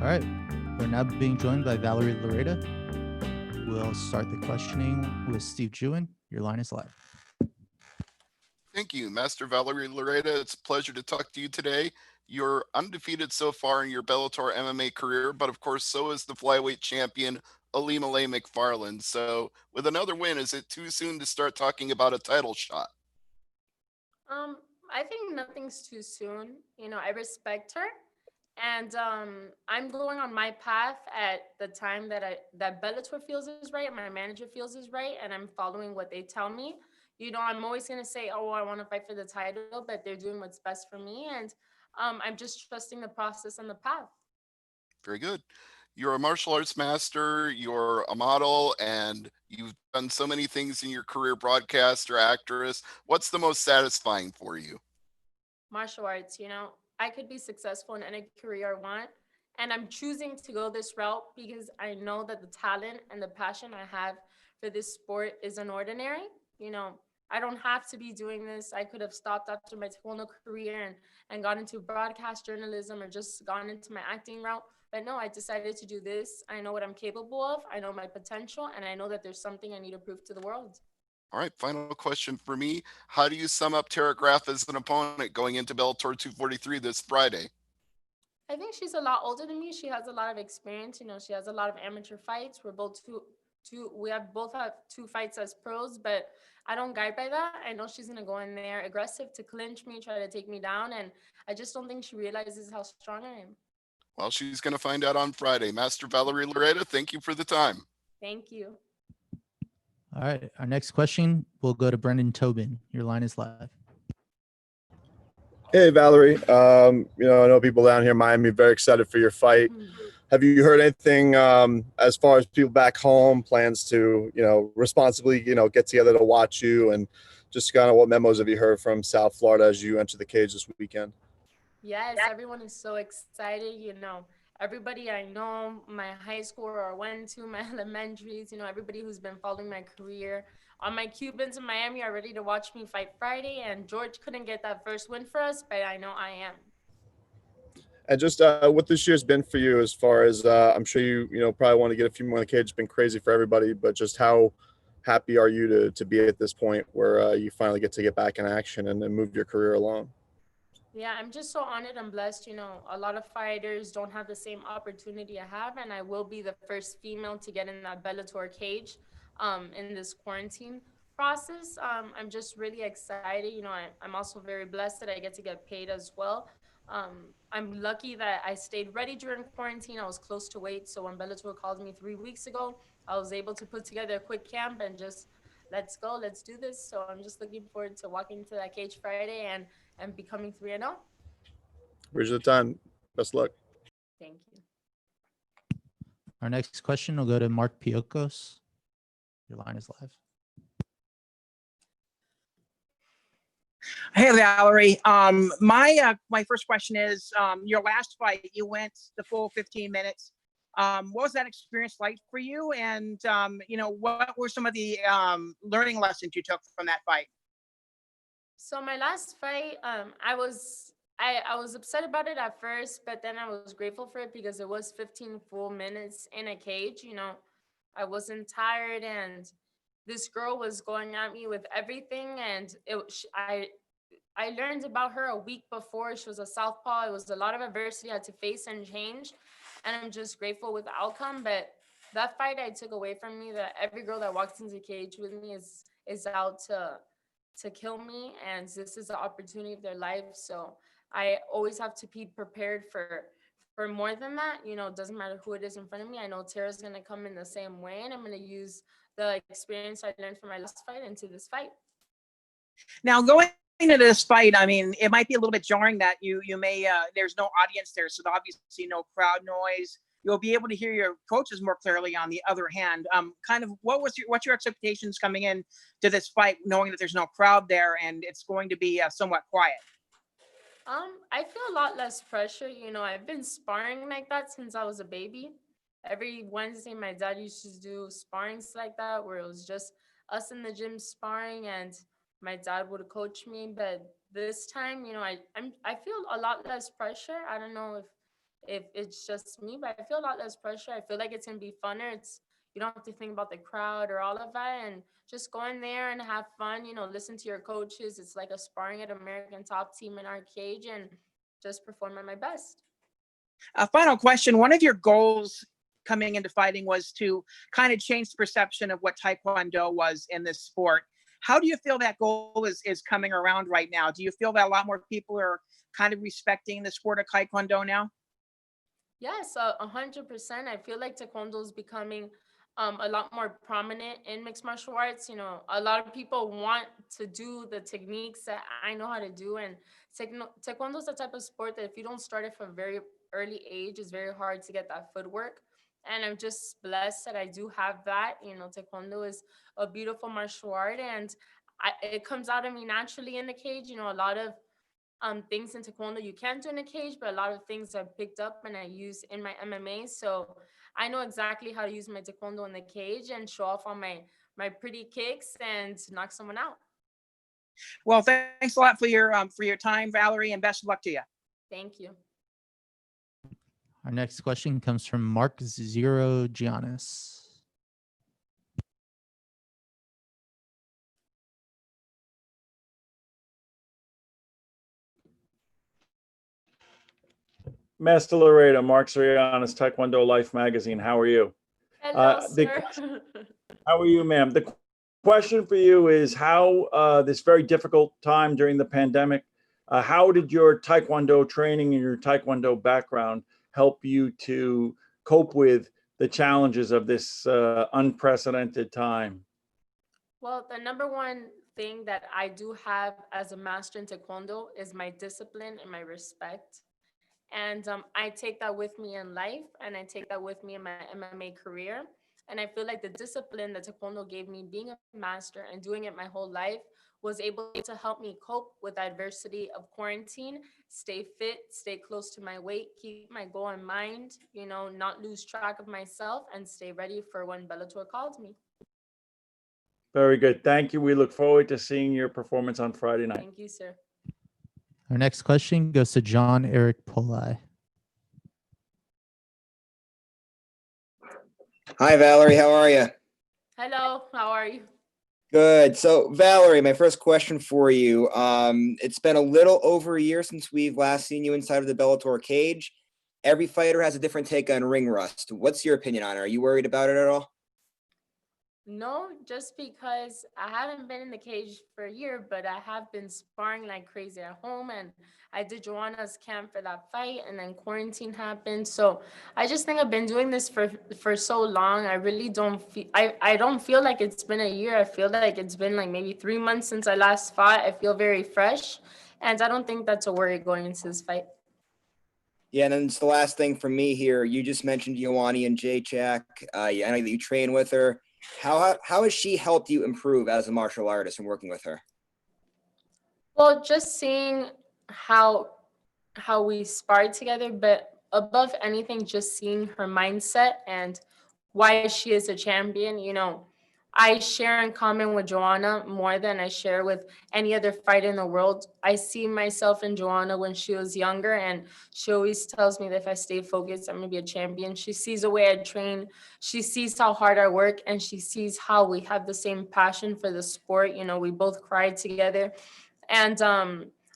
All right. We're now being joined by Valerie Loretta. We'll start the questioning with Steve Jewin. Your line is live. Thank you, Master Valerie Loretta. It's a pleasure to talk to you today. You're undefeated so far in your Bellator MMA career, but of course, so is the flyweight champion, Alimale McFarland. So with another win, is it too soon to start talking about a title shot? I think nothing's too soon. You know, I respect her, and I'm going on my path at the time that Bellator feels is right, and my manager feels is right, and I'm following what they tell me. You know, I'm always gonna say, "Oh, I want to fight for the title," but they're doing what's best for me, and I'm just trusting the process and the path. Very good. You're a martial arts master, you're a model, and you've done so many things in your career, broadcaster, actress. What's the most satisfying for you? Martial arts, you know, I could be successful in any career I want. And I'm choosing to go this route because I know that the talent and the passion I have for this sport is unordinary. You know, I don't have to be doing this. I could have stopped after my taekwondo career and gone into broadcast journalism or just gone into my acting route. But no, I decided to do this. I know what I'm capable of. I know my potential. And I know that there's something I need to prove to the world. All right, final question for me. How do you sum up Tara Graff as an opponent going into Bellator 243 this Friday? I think she's a lot older than me. She has a lot of experience. You know, she has a lot of amateur fights. We're both we have both have two fights as pros, but I don't guide by that. I know she's gonna go in there aggressive to clinch me, try to take me down, and I just don't think she realizes how strong I am. Well, she's going to find out on Friday. Master Valerie Loretta, thank you for the time. Thank you. All right. Our next question will go to Brendan Tobin. Your line is live. Hey, Valerie. I know people down here in Miami are very excited for your fight. Have you heard anything as far as people back home, plans to, responsibly, get together to watch you, and just kind of what memos have you heard from South Florida as you enter the cage this weekend? Yes, everyone is so excited. You know, everybody I know, my high school or I went to, my elementaries, you know, everybody who's been following my career. All my Cubans in Miami are ready to watch me fight Friday, and George couldn't get that first win for us, but I know I am. And just what this year's been for you, as far as I'm sure you probably want to get a few more in the cage. It's been crazy for everybody, but just how happy are you to be at this point where you finally get to get back in action and then move your career along? Yeah, I'm just so honored and blessed. You know, a lot of fighters don't have the same opportunity I have, and I will be the first female to get in that Bellator cage in this quarantine process. I'm just really excited. You know, I'm also very blessed that I get to get paid as well. I'm lucky that I stayed ready during quarantine. I was close to weight, so when Bellator called me 3 weeks ago, I was able to put together a quick camp and just let's go, let's do this. So I'm just looking forward to walking into that cage Friday and becoming 3-0. Bridge the time. Best luck. Thank you. Our next question will go to Mark Piocos. Your line is live. Hey, Valerie. My first question is, your last fight, you went the full 15 minutes. What was that experience like for you? And, what were some of the learning lessons you took from that fight? So my last fight, I was upset about it at first, but then I was grateful for it because it was 15 full minutes in a cage. You know, I wasn't tired, and this girl was going at me with everything, and I learned about her a week before. She was a southpaw. It was a lot of adversity I had to face and change, and I'm just grateful with the outcome. But that fight I took away from me that every girl that walks into the cage with me is out to kill me, and this is the opportunity of their life. So I always have to be prepared for more than that. You know, it doesn't matter who it is in front of me. I know Tara's gonna come in the same way, and I'm gonna use the experience I learned from my last fight into this fight. Now, going into this fight, I mean, it might be a little bit jarring that you may there's no audience there, so obviously no crowd noise. You'll be able to hear your coaches more clearly. On the other hand, kind of what's your expectations coming in to this fight, knowing that there's no crowd there and it's going to be somewhat quiet? I feel a lot less pressure. You know, I've been sparring like that since I was a baby. Every Wednesday, my dad used to do sparrings like that, where it was just us in the gym sparring, and my dad would coach me. But this time, you know, I feel a lot less pressure. I don't know if it's just me, but I feel a lot less pressure. I feel like it's gonna be funner. You don't have to think about the crowd or all of that, and just go in there and have fun. Listen to your coaches. It's like a sparring at American Top Team in our cage, and just perform at my best. A final question. One of your goals coming into fighting was to kind of change the perception of what Taekwondo was in this sport. How do you feel that goal is coming around right now? Do you feel that a lot more people are kind of respecting the sport of Taekwondo now? Yes, 100%. I feel like Taekwondo is becoming a lot more prominent in mixed martial arts. A lot of people want to do the techniques that I know how to do, and Taekwondo is the type of sport that if you don't start it from a very early age, it's very hard to get that footwork. And I'm just blessed that I do have that. Taekwondo is a beautiful martial art, and it comes out of me naturally in the cage. A lot of things in Taekwondo you can't do in a cage, but a lot of things I picked up and I use in my MMA. So I know exactly how to use my Taekwondo in the cage and show off on my pretty kicks and knock someone out. Well, thanks a lot for your time, Valerie, and best of luck to you. Thank you. Our next question comes from Mark Zero Giannis. Master Laredo, Mark Sorianis, Taekwondo Life Magazine. How are you? Hello, sir. How are you, ma'am? The question for you is how this very difficult time during the pandemic, how did your Taekwondo training and your Taekwondo background help you to cope with the challenges of this unprecedented time? Well, the number one thing that I do have as a master in Taekwondo is my discipline and my respect. And I take that with me in life, and I take that with me in my MMA career. And I feel like the discipline that Taekwondo gave me, being a master and doing it my whole life, was able to help me cope with the adversity of quarantine, stay fit, stay close to my weight, keep my goal in mind, not lose track of myself, and stay ready for when Bellator called me. Very good. Thank you. We look forward to seeing your performance on Friday night. Thank you, sir. Our next question goes to John Eric Polai. Hi, Valerie. How are you? Hello. How are you? Good. So, Valerie, my first question for you. It's been a little over a year since we've last seen you inside of the Bellator cage. Every fighter has a different take on ring rust. What's your opinion on it? Are you worried about it at all? No, just because I haven't been in the cage for a year, but I have been sparring like crazy at home, and I did Joanna's camp for that fight, and then quarantine happened. So I just think I've been doing this for so long. I really don't feel I don't feel like it's been a year. I feel like it's been like maybe 3 months since I last fought. I feel very fresh, and I don't think that's a worry going into this fight. Yeah, and then it's the last thing from me here. You just mentioned Ioane and Jacek. I know that you train with her. How has she helped you improve as a martial artist and working with her? Well, just seeing how we sparred together, but above anything, just seeing her mindset and why she is a champion. I share in common with Joanna more than I share with any other fighter in the world. I see myself in Joanna when she was younger, and she always tells me that if I stay focused, I'm gonna be a champion. She sees the way I train, she sees how hard I work, and she sees how we have the same passion for the sport. We both cried together, and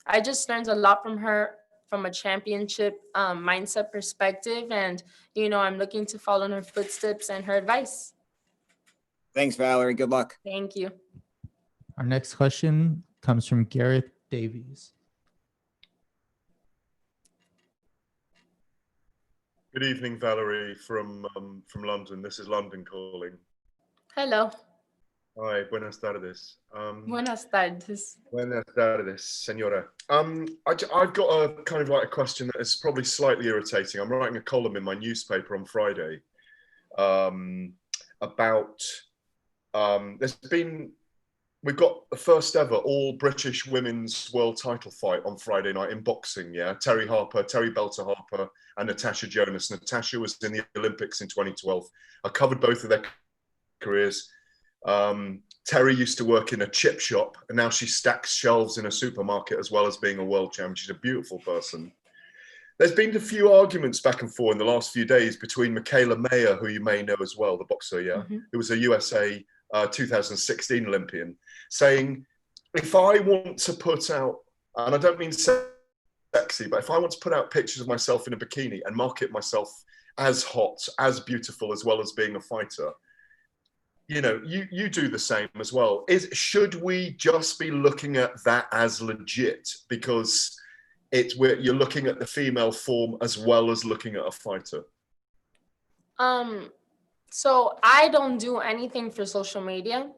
I just learned a lot from her from a championship mindset perspective, and I'm looking to follow in her footsteps and her advice. Thanks, Valerie. Good luck. Thank you. Our next question comes from Gareth Davies. Good evening, Valerie from London. This is London calling. Hello. Hi, buenas tardes. Buenas tardes. Buenas tardes, señora. I've got a kind of like a question that is probably slightly irritating. I'm writing a column in my newspaper on Friday about we've got the first ever all British women's world title fight on Friday night in boxing. Yeah, Terry Belter Harper, and Natasha Jonas. Natasha was in the Olympics in 2012. I covered both of their careers. Terry used to work in a chip shop, and now she stacks shelves in a supermarket as well as being a world champion. She's a beautiful person. There's been a few arguments back and forth in the last few days between Michaela Mayer, who you may know as well, the boxer, yeah, who was a USA 2016 Olympian, saying, if I want to put out, and I don't mean sexy, but if I want to put out pictures of myself in a bikini and market myself as hot, as beautiful, as well as being a fighter, you know, you do the same as well. Should we just be looking at that as legit because you're looking at the female form as well as looking at a fighter? So I don't do anything for social media.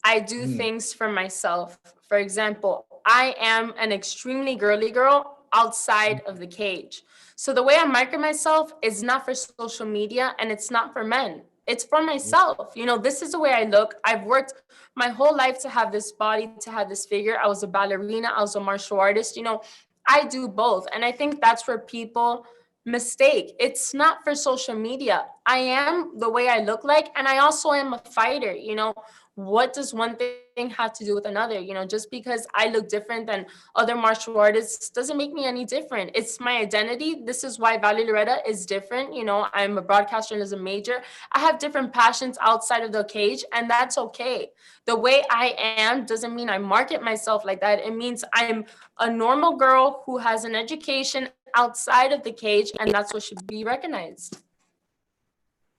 I do things for myself. For example, I am an extremely girly girl outside of the cage. So the way I market myself is not for social media and it's not for men. It's for myself. You know, this is the way I look. I've worked my whole life to have this body, to have this figure. I was a ballerina, I was a martial artist. You know, I do both. And I think that's where people mistake. It's not for social media. I am the way I look like, and I also am a fighter. You know, what does one thing have to do with another? You know, just because I look different than other martial artists doesn't make me any different. It's my identity. This is why Valley Loretta is different. You know, I'm a broadcast journalism major. I have different passions outside of the cage, and that's okay. The way I am doesn't mean I market myself like that. It means I'm a normal girl who has an education outside of the cage, and that's what should be recognized.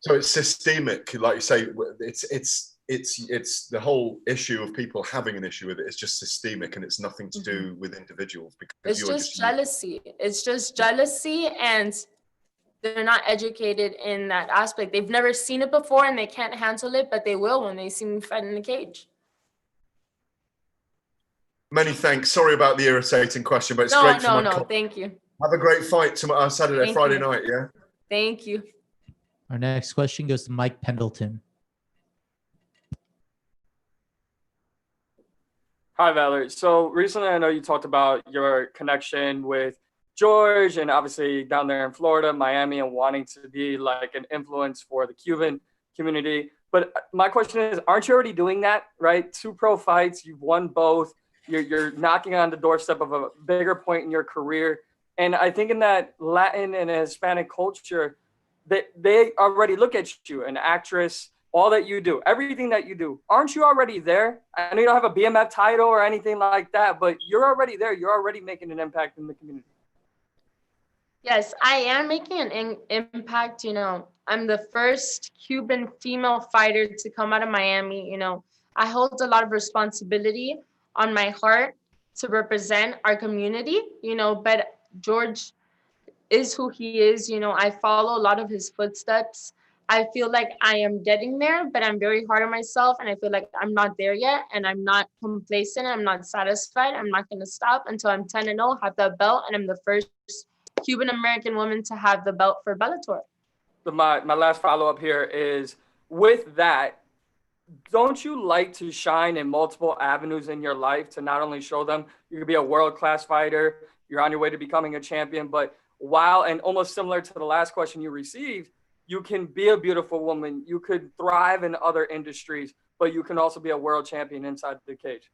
So it's systemic, like you say. It's the whole issue of people having an issue with it. It's just systemic, and it's nothing to do with individuals. Because it's just jealousy. It's just jealousy, and they're not educated in that aspect. They've never seen it before, and they can't handle it, but they will when they see me fight in the cage. Many thanks. Sorry about the irritating question, but it's No, great for no, my no. Thank you. Have a great fight tomorrow, Saturday, Thank Friday you. night. Yeah. Thank you. Our next question goes to Mike Pendleton. Hi, Valerie. So recently, I know you talked about your connection with George and obviously down there in Florida, Miami, and wanting to be like an influence for the Cuban community. But my question is, aren't you already doing that, right? 2 pro fights, you've won both. You're knocking on the doorstep of a bigger point in your career. And I think in that Latin and Hispanic culture, they already look at you, an actress, all that you do, everything that you do. Aren't you already there? I know you don't have a BMF title or anything like that, but you're already there. You're already making an impact in the community. Yes, I am making an impact. You know, I'm the first Cuban female fighter to come out of Miami. You know, I hold a lot of responsibility on my heart to represent our community, you know, but George is who he is. You know, I follow a lot of his footsteps. I feel like I am getting there, but I'm very hard on myself, and I feel like I'm not there yet, and I'm not complacent. I'm not satisfied. I'm not going to stop until I'm 10-0, have that belt, and I'm the first Cuban American woman to have the belt for Bellator. My last follow-up here is, with that, don't you like to shine in multiple avenues in your life to not only show them you could be a world-class fighter, you're on your way to becoming a champion, but while, and almost similar to the last question you received, you can be a beautiful woman, you could thrive in other industries, but you can also be a world champion inside the cage.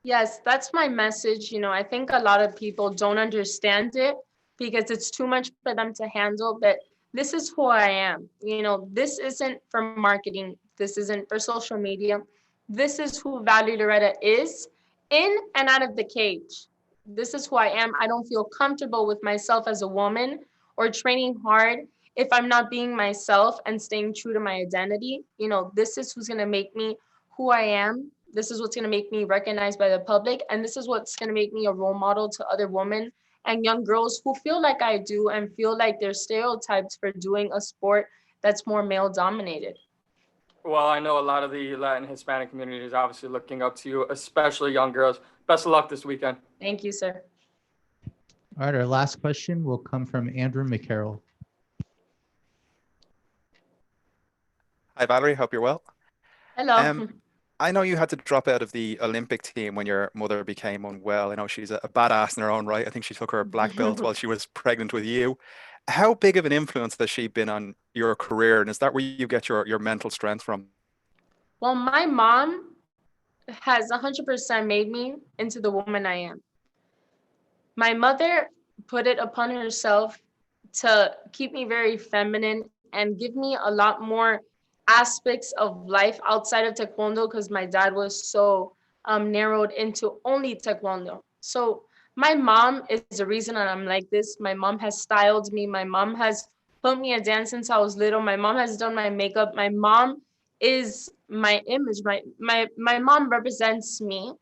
Yes, that's my message. You know, I think a lot of people don't understand it because it's too much for them to handle, but this is who I am. You know, this isn't for marketing. This isn't for social media. This is who Valerie Loretta is in and out of the cage. This is who I am. I don't feel comfortable with myself as a woman or training hard if I'm not being myself and staying true to my identity. You know, this is who's going to make me who I am. This is what's going to make me recognized by the public. And this is what's going to make me a role model to other women and young girls who feel like I do and feel like they're stereotyped for doing a sport that's more male dominated. Well, I know a lot of the Latin Hispanic community is obviously looking up to you, especially young girls. Best of luck this weekend. Thank you, sir. All right, our last question will come from Andrew McCarroll. Hi, Valerie. Hope you're well. Hello. I know you had to drop out of the Olympic team when your mother became unwell. I know she's a badass in her own right. I think she took her black belt while she was pregnant with you. How big of an influence has she been on your career? And is that where you get your mental strength from? Well, my mom has 100% made me into the woman I am. My mother put it upon herself to keep me very feminine and give me a lot more aspects of life outside of taekwondo, because my dad was so narrowed into only taekwondo. So my mom is the reason that I'm like this. My mom has styled me. My mom has put me a dance since I was little. My mom has done my makeup. My mom is my image. My mom represents me.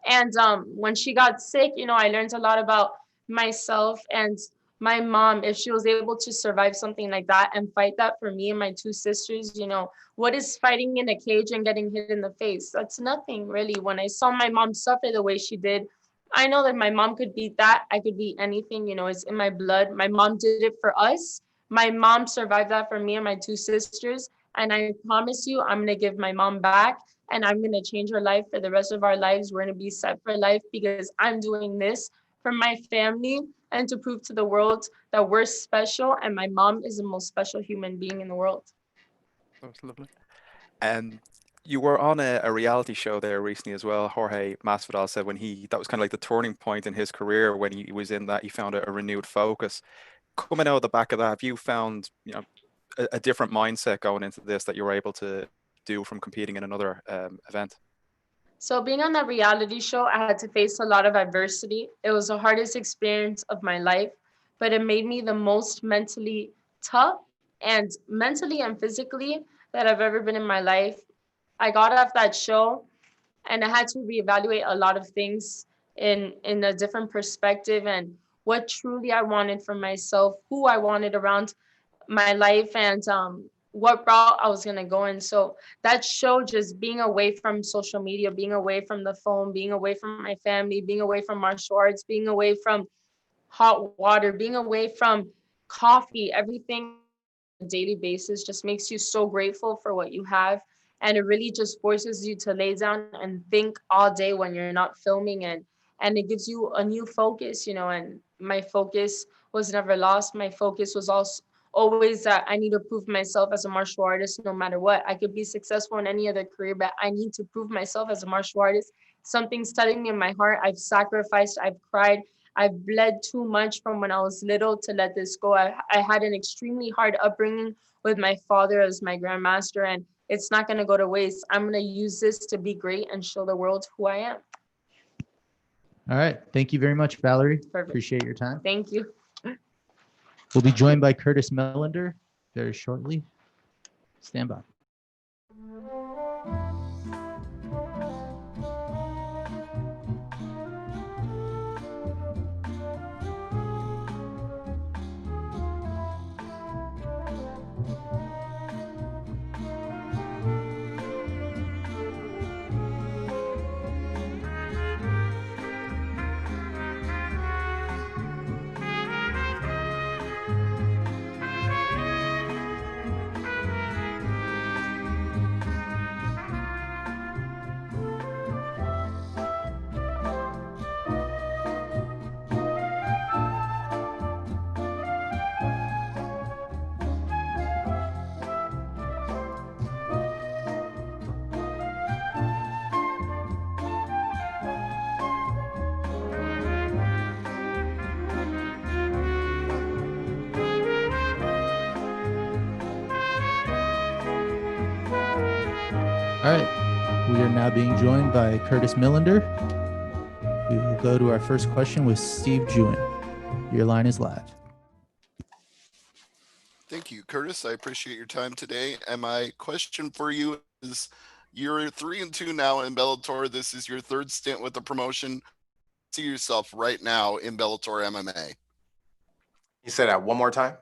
And when she got sick, I learned a lot about myself and my mom. If she was able to survive something like that and fight that for me and my two sisters, what is fighting in a cage and getting hit in the face? That's nothing really. When I saw my mom suffer the way she did, I know that my mom could beat that. I could beat anything, it's in my blood. My mom did it for us. My mom survived that for me and my two sisters. And I promise you, I'm going to give my mom back, and I'm going to change her life for the rest of our lives. We're going to be set for life because I'm doing this for my family and to prove to the world that we're special, and my mom is the most special human being in the world. That's lovely. And you were on a reality show there recently as well. Jorge Masvidal said that was kind of like the turning point in his career when he was in that. He found a renewed focus. Coming out of the back of that, have you found a different mindset going into this that you were able to do from competing in another event? So being on that reality show, I had to face a lot of adversity. It was the hardest experience of my life, but it made me the most mentally tough and mentally and physically that I've ever been in my life. I got off that show and I had to reevaluate a lot of things in a different perspective and what truly I wanted for myself, who I wanted around my life, and what route I was gonna go in. So that show, just being away from social media, being away from the phone, being away from my family, being away from martial arts, being away from hot water, being away from coffee, everything on a daily basis just makes you so grateful for what you have. And it really just forces you to lay down and think all day when you're not filming, and it gives you a new focus, and my focus was never lost. My focus was also always that I need to prove myself as a martial artist no matter what. I could be successful in any other career, but I need to prove myself as a martial artist. Something's telling me in my heart. I've sacrificed, I've cried, I've bled too much from when I was little to let this go. I had an extremely hard upbringing with my father as my grandmaster, and it's not going to go to waste. I'm going to use this to be great and show the world who I am. All right. Thank you very much, Valerie. Perfect. Appreciate your time. Thank you. We'll be joined by Curtis Melander very shortly. Stand by. All right, we are now being joined by Curtis Melander. We will go to our first question with Steve Jewin. Your line is live. Thank you, Curtis. I appreciate your time today. And my question for you is, you're 3-2 now in Bellator. This is your third stint with the promotion. See yourself right now in Bellator MMA. You said that one more time?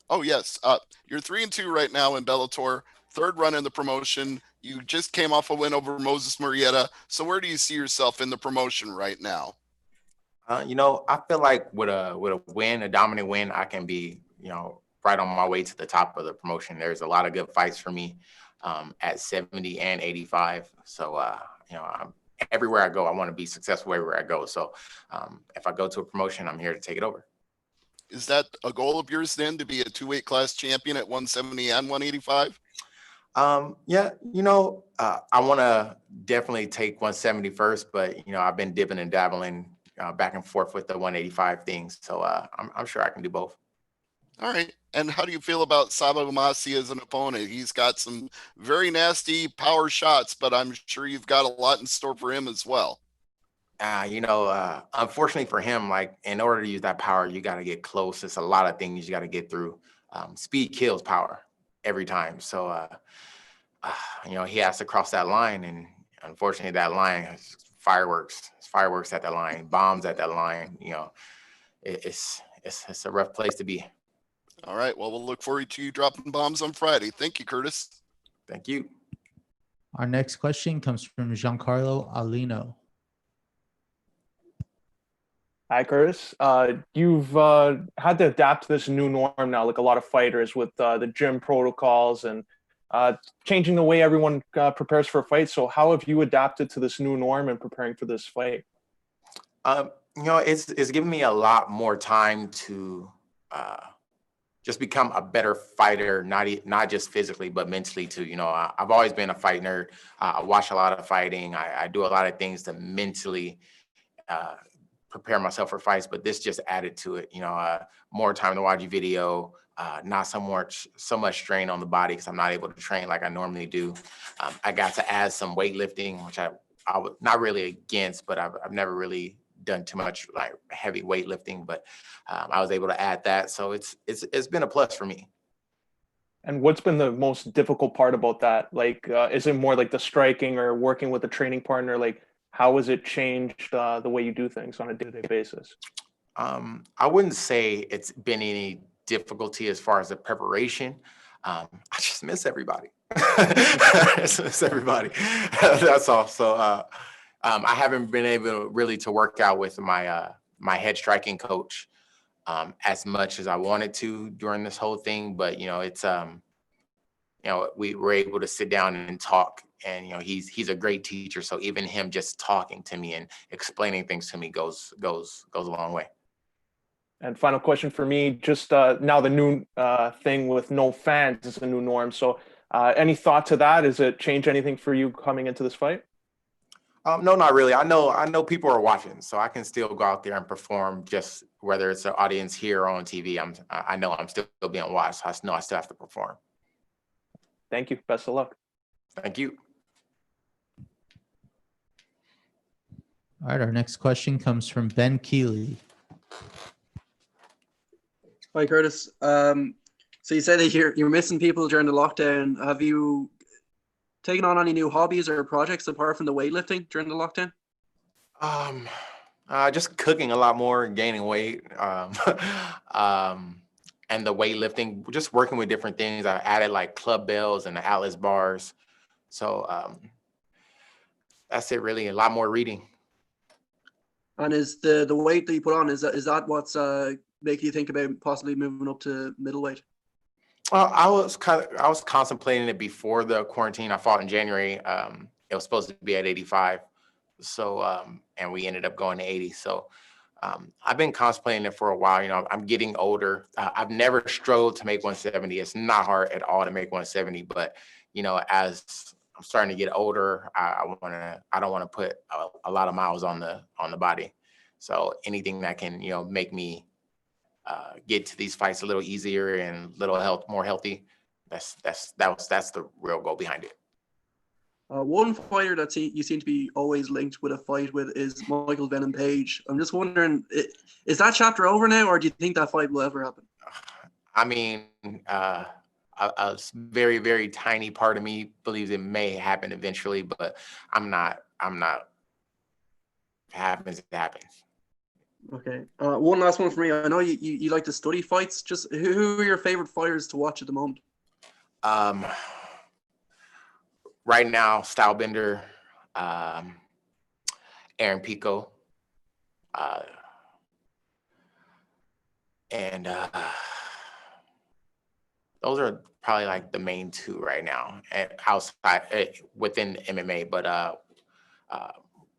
Oh, yes. You're 3-2 right now in Bellator. Third run in the promotion. You just came off a win over Moses Murrieta. So where do you see yourself in the promotion right now? I feel like with a win, a dominant win, I can be, right on my way to the top of the promotion. There's a lot of good fights for me at 70 and 85. So, everywhere I go, I want to be successful everywhere I go. So if I go to a promotion, I'm here to take it over. Is that a goal of yours then, to be a two-weight class champion at 170 and 185? I want to definitely take 170 first, but I've been dipping and dabbling back and forth with the 185 things. So I'm sure I can do both. All right. And how do you feel about Saba Masi as an opponent? He's got some very nasty power shots, but I'm sure you've got a lot in store for him as well. Unfortunately for him, like in order to use that power, you got to get close. It's a lot of things you got to get through. Speed kills power every time. So, he has to cross that line, and unfortunately, that line has fireworks. It's fireworks at that line, bombs at that line. It's a rough place to be. All right. Well, we'll look forward to you dropping bombs on Friday. Thank you, Curtis. Thank you. Our next question comes from Giancarlo Alino. Hi, Curtis. You've had to adapt to this new norm now, like a lot of fighters with the gym protocols and changing the way everyone prepares for a fight. So how have you adapted to this new norm and preparing for this fight? It's given me a lot more time to just become a better fighter, not just physically, but mentally too. I've always been a fight nerd. I watch a lot of fighting. I do a lot of things to mentally prepare myself for fights, but this just added to it. More time to watch video, not so much strain on the body because I'm not able to train like I normally do. I got to add some weightlifting, which I was not really against, but I've never really done too much like heavy weightlifting, but I was able to add that. So it's been a plus for me. And what's been the most difficult part about that? Like, is it more like the striking or working with a training partner? Like, how has it changed the way you do things on a day-to-day basis? I wouldn't say it's been any difficulty as far as the preparation. I just miss everybody. I just miss everybody. That's all. So I haven't been able really to work out with my my head striking coach as much as I wanted to during this whole thing. But it's we were able to sit down and talk, and he's a great teacher. So even him just talking to me and explaining things to me goes a long way. And final question for me, just now the new thing with no fans is a new norm. So any thought to that? Does it change anything for you coming into this fight? No, not really. I know people are watching, so I can still go out there and perform, just whether it's an audience here or on TV. I know I'm still being watched. So I know I still have to perform. Thank you. Best of luck. Thank you. All right, our next question comes from Ben Keeley. Hi, Curtis. So you said that you're missing people during the lockdown. Have you taken on any new hobbies or projects apart from the weightlifting during the lockdown? Just cooking a lot more, gaining weight, and the weightlifting. Just working with different things. I added like club bells and the Atlas bars. So that's it, really. A lot more reading. And is the weight that you put on, is that what's making you think about possibly moving up to middleweight? Well, I was contemplating it before the quarantine. I fought in January. It was supposed to be at 85. So, and we ended up going to 80. So I've been contemplating it for a while. I'm getting older. I've never struggled to make 170. It's not hard at all to make 170, but as I'm starting to get older, I don't want to put a lot of miles on the body. So anything that can, make me get to these fights a little easier and more healthy. That's the real goal behind it. One fighter that you seem to be always linked with a fight with is Michael Venom Page. I'm just wondering, is that chapter over now, or do you think that fight will ever happen? I mean, a very, very tiny part of me believes it may happen eventually, but I'm not. If it happens, it happens. Okay. One last one for me. I know you like to study fights. Just who are your favorite fighters to watch at the moment? Right now, Stylebender, Aaron Pico, and those are probably like the main two right now, and outside within MMA. But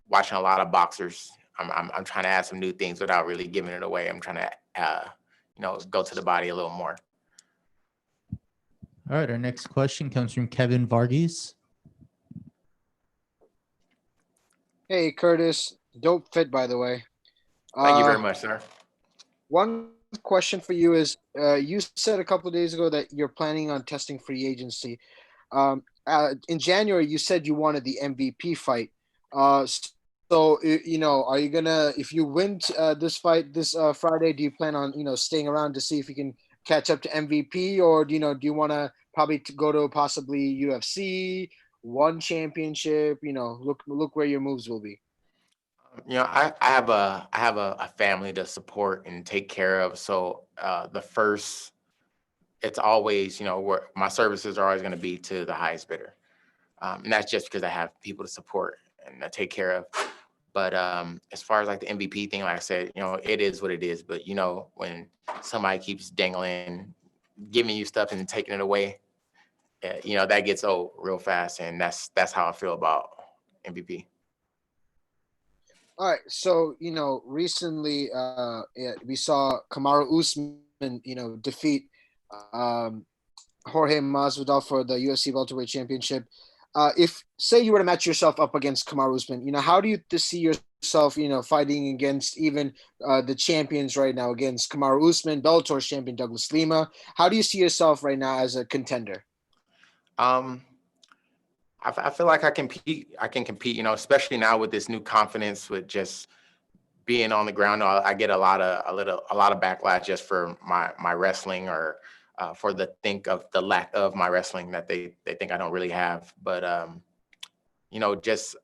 watching a lot of boxers. I'm trying to add some new things without really giving it away. I'm trying to go to the body a little more. All right, our next question comes from Kevin Varghese. Hey, Curtis. Dope fit, by the way. Thank you very much, sir. One question for you is, you said a couple of days ago that you're planning on testing free agency. In January, you said you wanted the MVP fight. So, are you gonna, if you win this fight this Friday, do you plan on, staying around to see if you can catch up to MVP, or do you want to probably go to possibly UFC, one championship? Look where your moves will be. I have a family to support and take care of. So it's always, where my services are always going to be to the highest bidder. And that's just because I have people to support and take care of. But as far as like the MVP thing, like I said, it is what it is. But when somebody keeps dangling, giving you stuff and taking it away, that gets old real fast. And that's how I feel about MVP. All right, so recently we saw Kamaru Usman, defeat Jorge Masvidal for the UFC welterweight championship. If say you were to match yourself up against Kamaru Usman, how do you see yourself, fighting against even the champions right now, against Kamaru Usman, Bellator champion Douglas Lima? How do you see yourself right now as a contender? I feel like I can compete, especially now with this new confidence with just being on the ground. I get a lot of backlash just for my wrestling, or for the lack of my wrestling that they think I don't really have. But just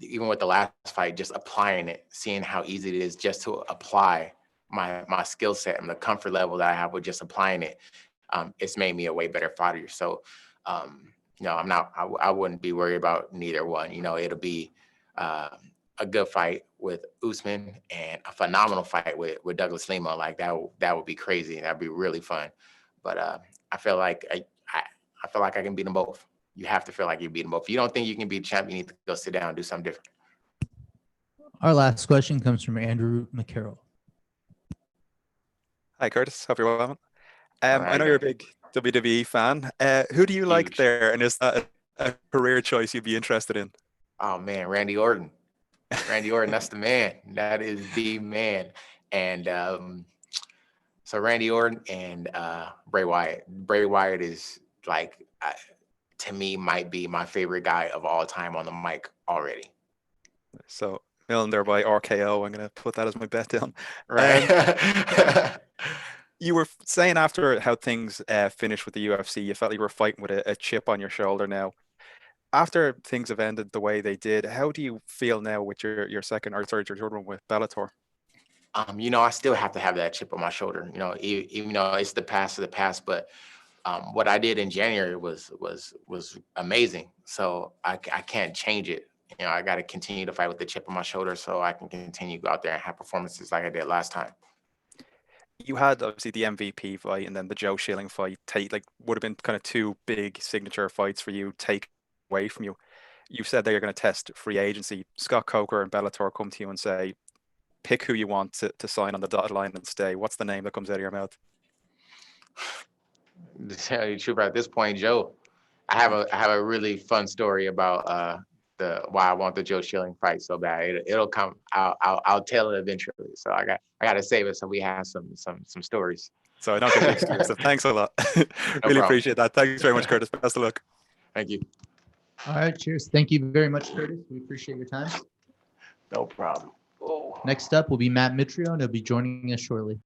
even with the last fight, just applying it, seeing how easy it is just to apply my skill set and the comfort level that I have with just applying it, it's made me a way better fighter. So I wouldn't be worried about neither one. It'll be a good fight with Usman and a phenomenal fight with Douglas Lima. Like that would be crazy. That'd be really fun. But I feel like I feel like I can beat them both. You have to feel like you beat them both. If you don't think you can beat a champ, you need to go sit down and do something different. Our last question comes from Andrew McCarroll. Hi, Curtis. Hope you're well. All I know you're a big WWE fan. Who do you like there? And is that a career choice you'd be interested in? Oh, man, Randy Orton. Randy Orton, that's the man. That is the man. And so Randy Orton and Bray Wyatt. Bray Wyatt is like, to me, might be my favorite guy of all time on the mic already. So Millen there by RKO. I'm going to put that as my bet down. Right. You were saying after how things finished with the UFC, you felt you were fighting with a chip on your shoulder now. After things have ended the way they did, how do you feel now with your second or third one with Bellator? I still have to have that chip on my shoulder. Even though it's the past of the past, but what I did in January was amazing. So I can't change it. I got to continue to fight with the chip on my shoulder so I can continue to go out there and have performances like I did last time. You had obviously the MVP fight and then the Joe Schilling fight would have been kind of two big signature fights for you, take away from you. You said that you're going to test free agency. Scott Coker and Bellator come to you and say, pick who you want to sign on the dotted line and stay. What's the name that comes out of your mouth? To tell you the truth, at this point, Joe, I have a really fun story about why I want the Joe Schilling fight so bad. It'll come. I'll tell it eventually. So I got to save it so we have some stories. So I don't get the exclusive. Thanks a lot. Really appreciate that. Thanks very much, Curtis. Best of luck. Thank you. All right, cheers. Thank you very much, Curtis. We appreciate your time. No problem. Next up will be Matt Mitrio, and he'll be joining us shortly.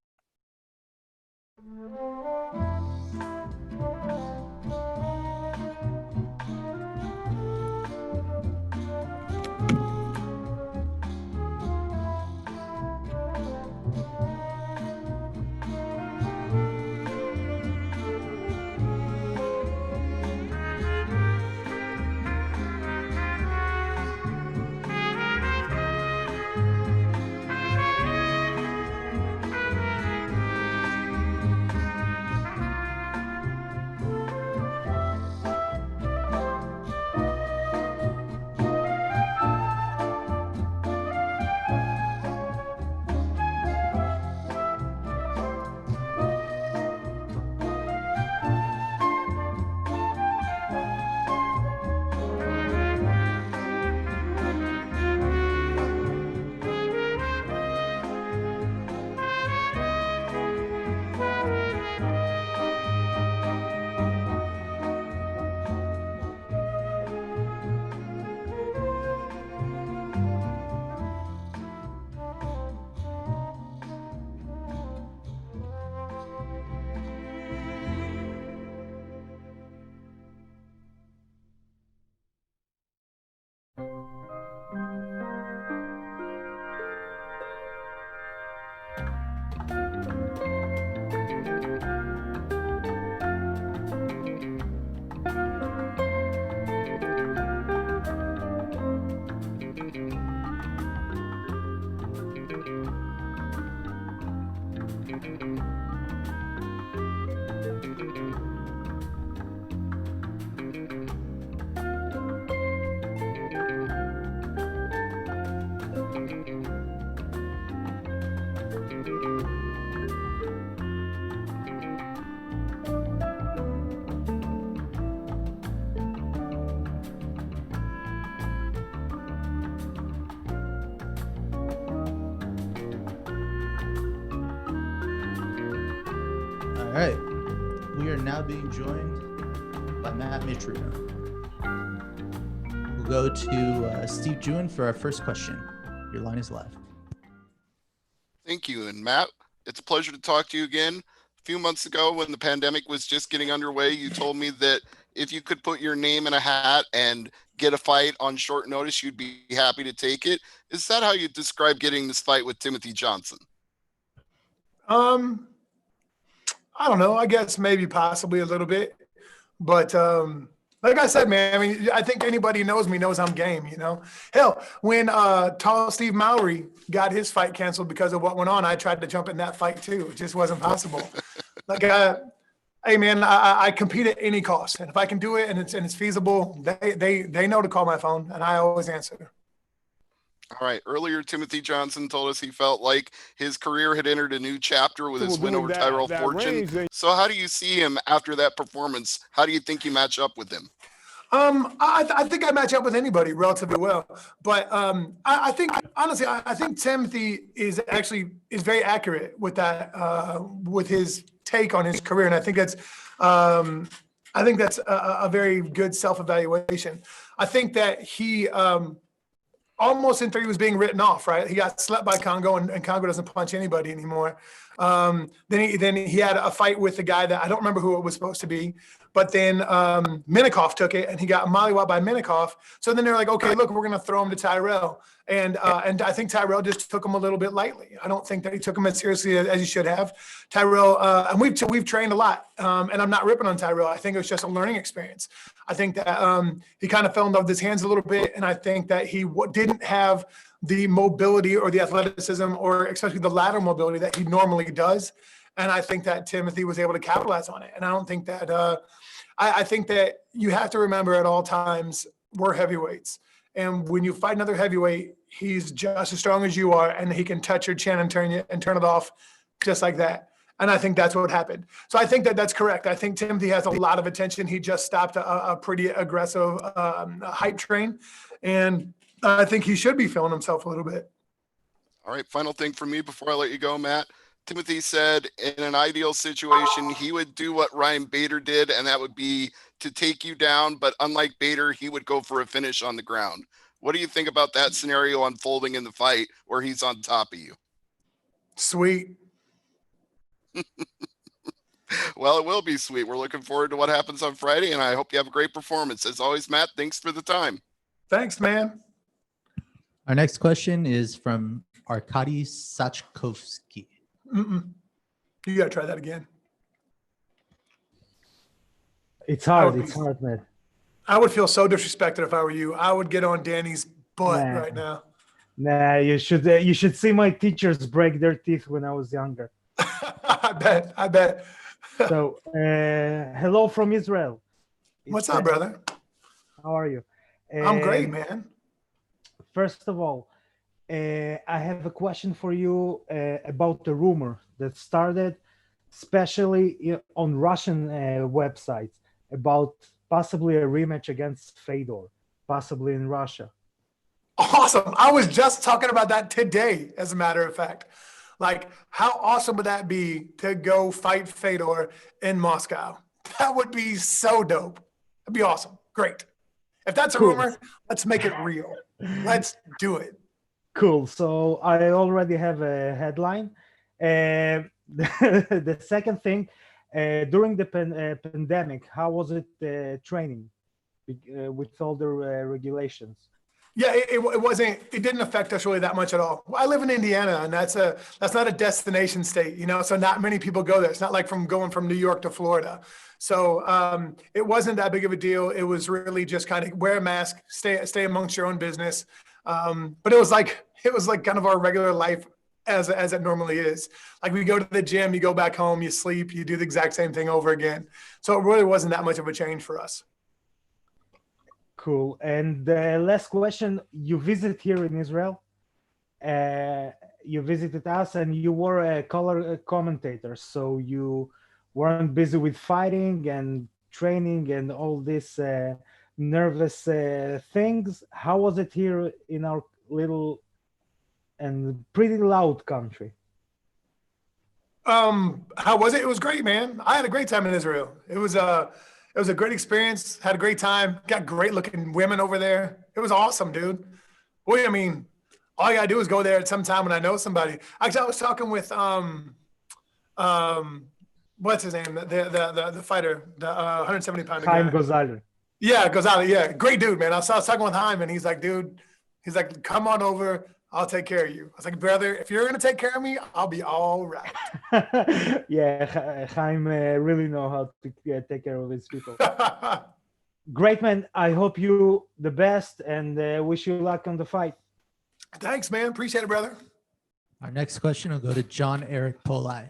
All right. We are now being joined by Matt Mitruno. We'll go to Steve Jewin for our first question. Your line is live. Thank you. And Matt, it's a pleasure to talk to you again. A few months ago, when the pandemic was just getting underway, you told me that if you could put your name in a hat and get a fight on short notice, you'd be happy to take it. Is that how you describe getting this fight with Timothy Johnson? I don't know. I guess maybe possibly a little bit. But like I said, man, I mean, I think anybody knows me knows I'm game, you know. Hell, when tall Steve Mowry got his fight canceled because of what went on, I tried to jump in that fight too. It just wasn't possible. Like, hey, man, I compete at any cost. And if I can do it and it's feasible, they know to call my phone, and I always answer. All right. Earlier, Timothy Johnson told us he felt like his career had entered a new chapter with his win over Tyrell Fortune. So how do you see him after that performance? How do you think you match up with him? I think I match up with anybody relatively well. But I think, honestly, I think Timothy is very accurate with that, with his take on his career. And I think that's a very good self-evaluation. I think that he almost in theory was being written off, right? He got slept by Congo, and Congo doesn't punch anybody anymore. Then he had a fight with the guy that I don't remember who it was supposed to be, but then Minikoff took it and he got mollywopped by Minikoff. So then they're like, okay, look, we're going to throw him to Tyrell. And I think Tyrell just took him a little bit lightly. I don't think that he took him as seriously as he should have. Tyrell, and we've trained a lot, and I'm not ripping on Tyrell. I think it was just a learning experience. I think that he kind of fell in love with his hands a little bit, and I think that he didn't have the mobility or the athleticism or especially the lateral mobility that he normally does. And I think that Timothy was able to capitalize on it. And I don't think that I think that you have to remember at all times we're heavyweights. And when you fight another heavyweight, he's just as strong as you are, and he can touch your chin and turn it off just like that. And I think that's what happened. So I think that that's correct. I think Timothy has a lot of attention. He just stopped a pretty aggressive hype train. And I think he should be feeling himself a little bit. All right. Final thing for me before I let you go, Matt. Timothy said in an ideal situation, he would do what Ryan Bader did, and that would be to take you down. But unlike Bader, he would go for a finish on the ground. What do you think about that scenario unfolding in the fight where he's on top of you? Sweet. Well, it will be sweet. We're looking forward to what happens on Friday, and I hope you have a great performance. As always, Matt, thanks for the time. Thanks, man. Our next question is from Arkady Sachkovsky. You got to try that again. It's hard, man. I would feel so disrespected if I were you. I would get on Danny's butt Nah. right now. Nah, you should see my teachers break their teeth when I was younger. I bet. So, hello from Israel. What's up, brother? How are you? I'm great, man. First of all, I have a question for you about the rumor that started, especially on Russian websites, about possibly a rematch against Fedor, possibly in Russia. Awesome. I was just talking about that today, as a matter of fact. Like, how awesome would that be to go fight Fedor in Moscow? That would be so dope. That'd be awesome. Great. If that's a rumor, let's make it real. Let's do it. Cool. So I already have a headline. The second thing, during the pandemic, how was it training with all the regulations? Yeah, it didn't affect us really that much at all. I live in Indiana, and that's not a destination state, so not many people go there. It's not like going from New York to Florida. So it wasn't that big of a deal. It was really just kind of wear a mask, stay amongst your own business. But it was like kind of our regular life as it normally is. Like we go to the gym, you go back home, you sleep, you do the exact same thing over again. So it really wasn't that much of a change for us. Cool. And the last question, you visit here in Israel. You visited us and you were a color commentator. So you weren't busy with fighting and training and all these nervous things. How was it here in our little and pretty loud country? How was it? It was great, man. I had a great time in Israel. It was a great experience. Had a great time. Got great looking women over there. It was awesome, dude. Boy, I mean, all you gotta do is go there at some time when I know somebody. Actually, I was talking with what's his name? The fighter, the 170 pounder guy. Chaim Gonzalez. Yeah, Gonzalez. Yeah, great dude, man. I was talking with Chaim, and he's like, dude, he's like, come on over. I'll take care of you. I was like, brother, if you're gonna take care of me, I'll be all right. Yeah, Chaim really know how to take care of his people. Great, man. I hope you the best and wish you luck on the fight. Thanks, man. Appreciate it, brother. Our next question will go to John Eric Polai.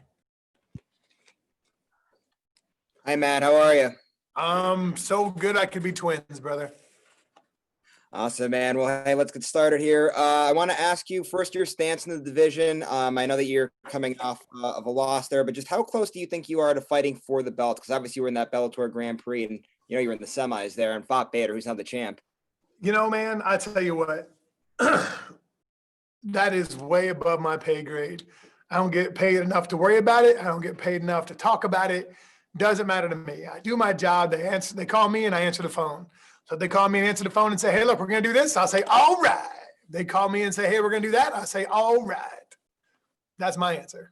Hi, Matt. How are you? So good I could be twins, brother. Awesome, man. Well, hey, let's get started here. I want to ask you first your stance in the division. I know that you're coming off of a loss there, but just how close do you think you are to fighting for the belt? Because obviously you were in that Bellator Grand Prix, and you know you were in the semis there and fought Bader, who's now the champ. You know, man, I tell you what, that is way above my pay grade. I don't get paid enough to worry about it. I don't get paid enough to talk about it. Doesn't matter to me. I do my job. They call me and I answer the phone. So they call me and answer the phone and say, hey, look, we're going to do this. I'll say, all right. They call me and say, hey, we're going to do that. I say, all right. That's my answer.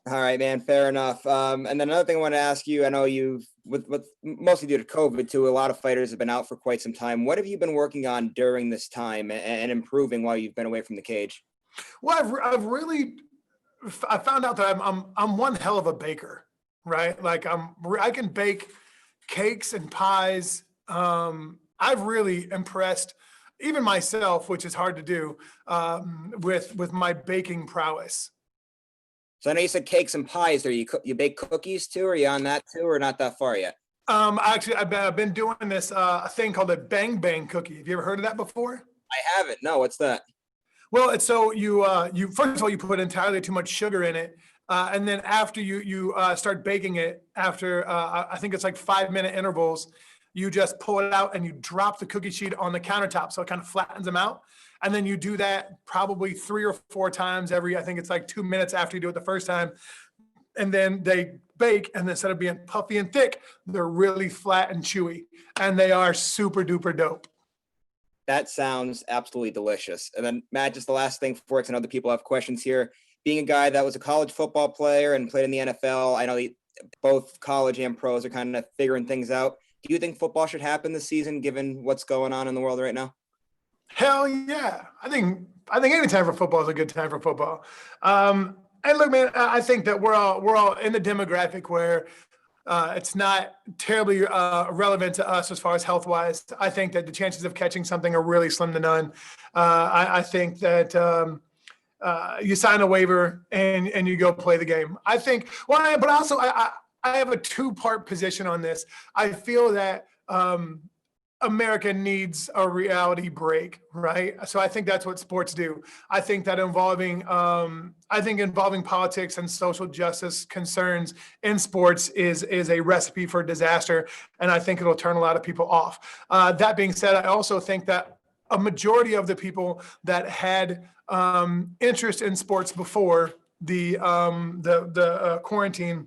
All right, man. Fair enough. And then another thing I want to ask you, I know you've, with mostly due to COVID too, a lot of fighters have been out for quite some time. What have you been working on during this time and improving while you've been away from the cage? Well, I found out that I'm one hell of a baker, right? Like I can bake cakes and pies. I've really impressed even myself, which is hard to do, with my baking prowess. So I know you said cakes and pies there. You bake cookies too? Are you on that too, or not that far yet? Actually, I've been doing this a thing called a bang bang cookie. Have you ever heard of that before? I haven't. No, what's that? Well, it's so you first of all you put entirely too much sugar in it, and then after you start baking it, after I think it's like 5-minute intervals, you just pull it out and you drop the cookie sheet on the countertop so it kind of flattens them out. And then you do that probably 3 or 4 times every, I think it's like 2 minutes after you do it the first time. And then they bake, and instead of being puffy and thick, they're really flat and chewy. And they are super duper dope. That sounds absolutely delicious. And then Matt, just the last thing for it, 'cause I know the people have questions here. Being a guy that was a college football player and played in the NFL, I know both college and pros are kind of figuring things out. Do you think football should happen this season, given what's going on in the world right now? Hell yeah. I think any time for football is a good time for football. And look, man, I think that we're all in the demographic where it's not terribly relevant to us as far as health wise. I think that the chances of catching something are really slim to none. I think that you sign a waiver and you go play the game. I think, but also I have a 2-part position on this. I feel that America needs a reality break, right? So I think that's what sports do. I think that involving politics and social justice concerns in sports is a recipe for disaster, and I think it'll turn a lot of people off. That being said, I also think that a majority of the people that had interest in sports before the quarantine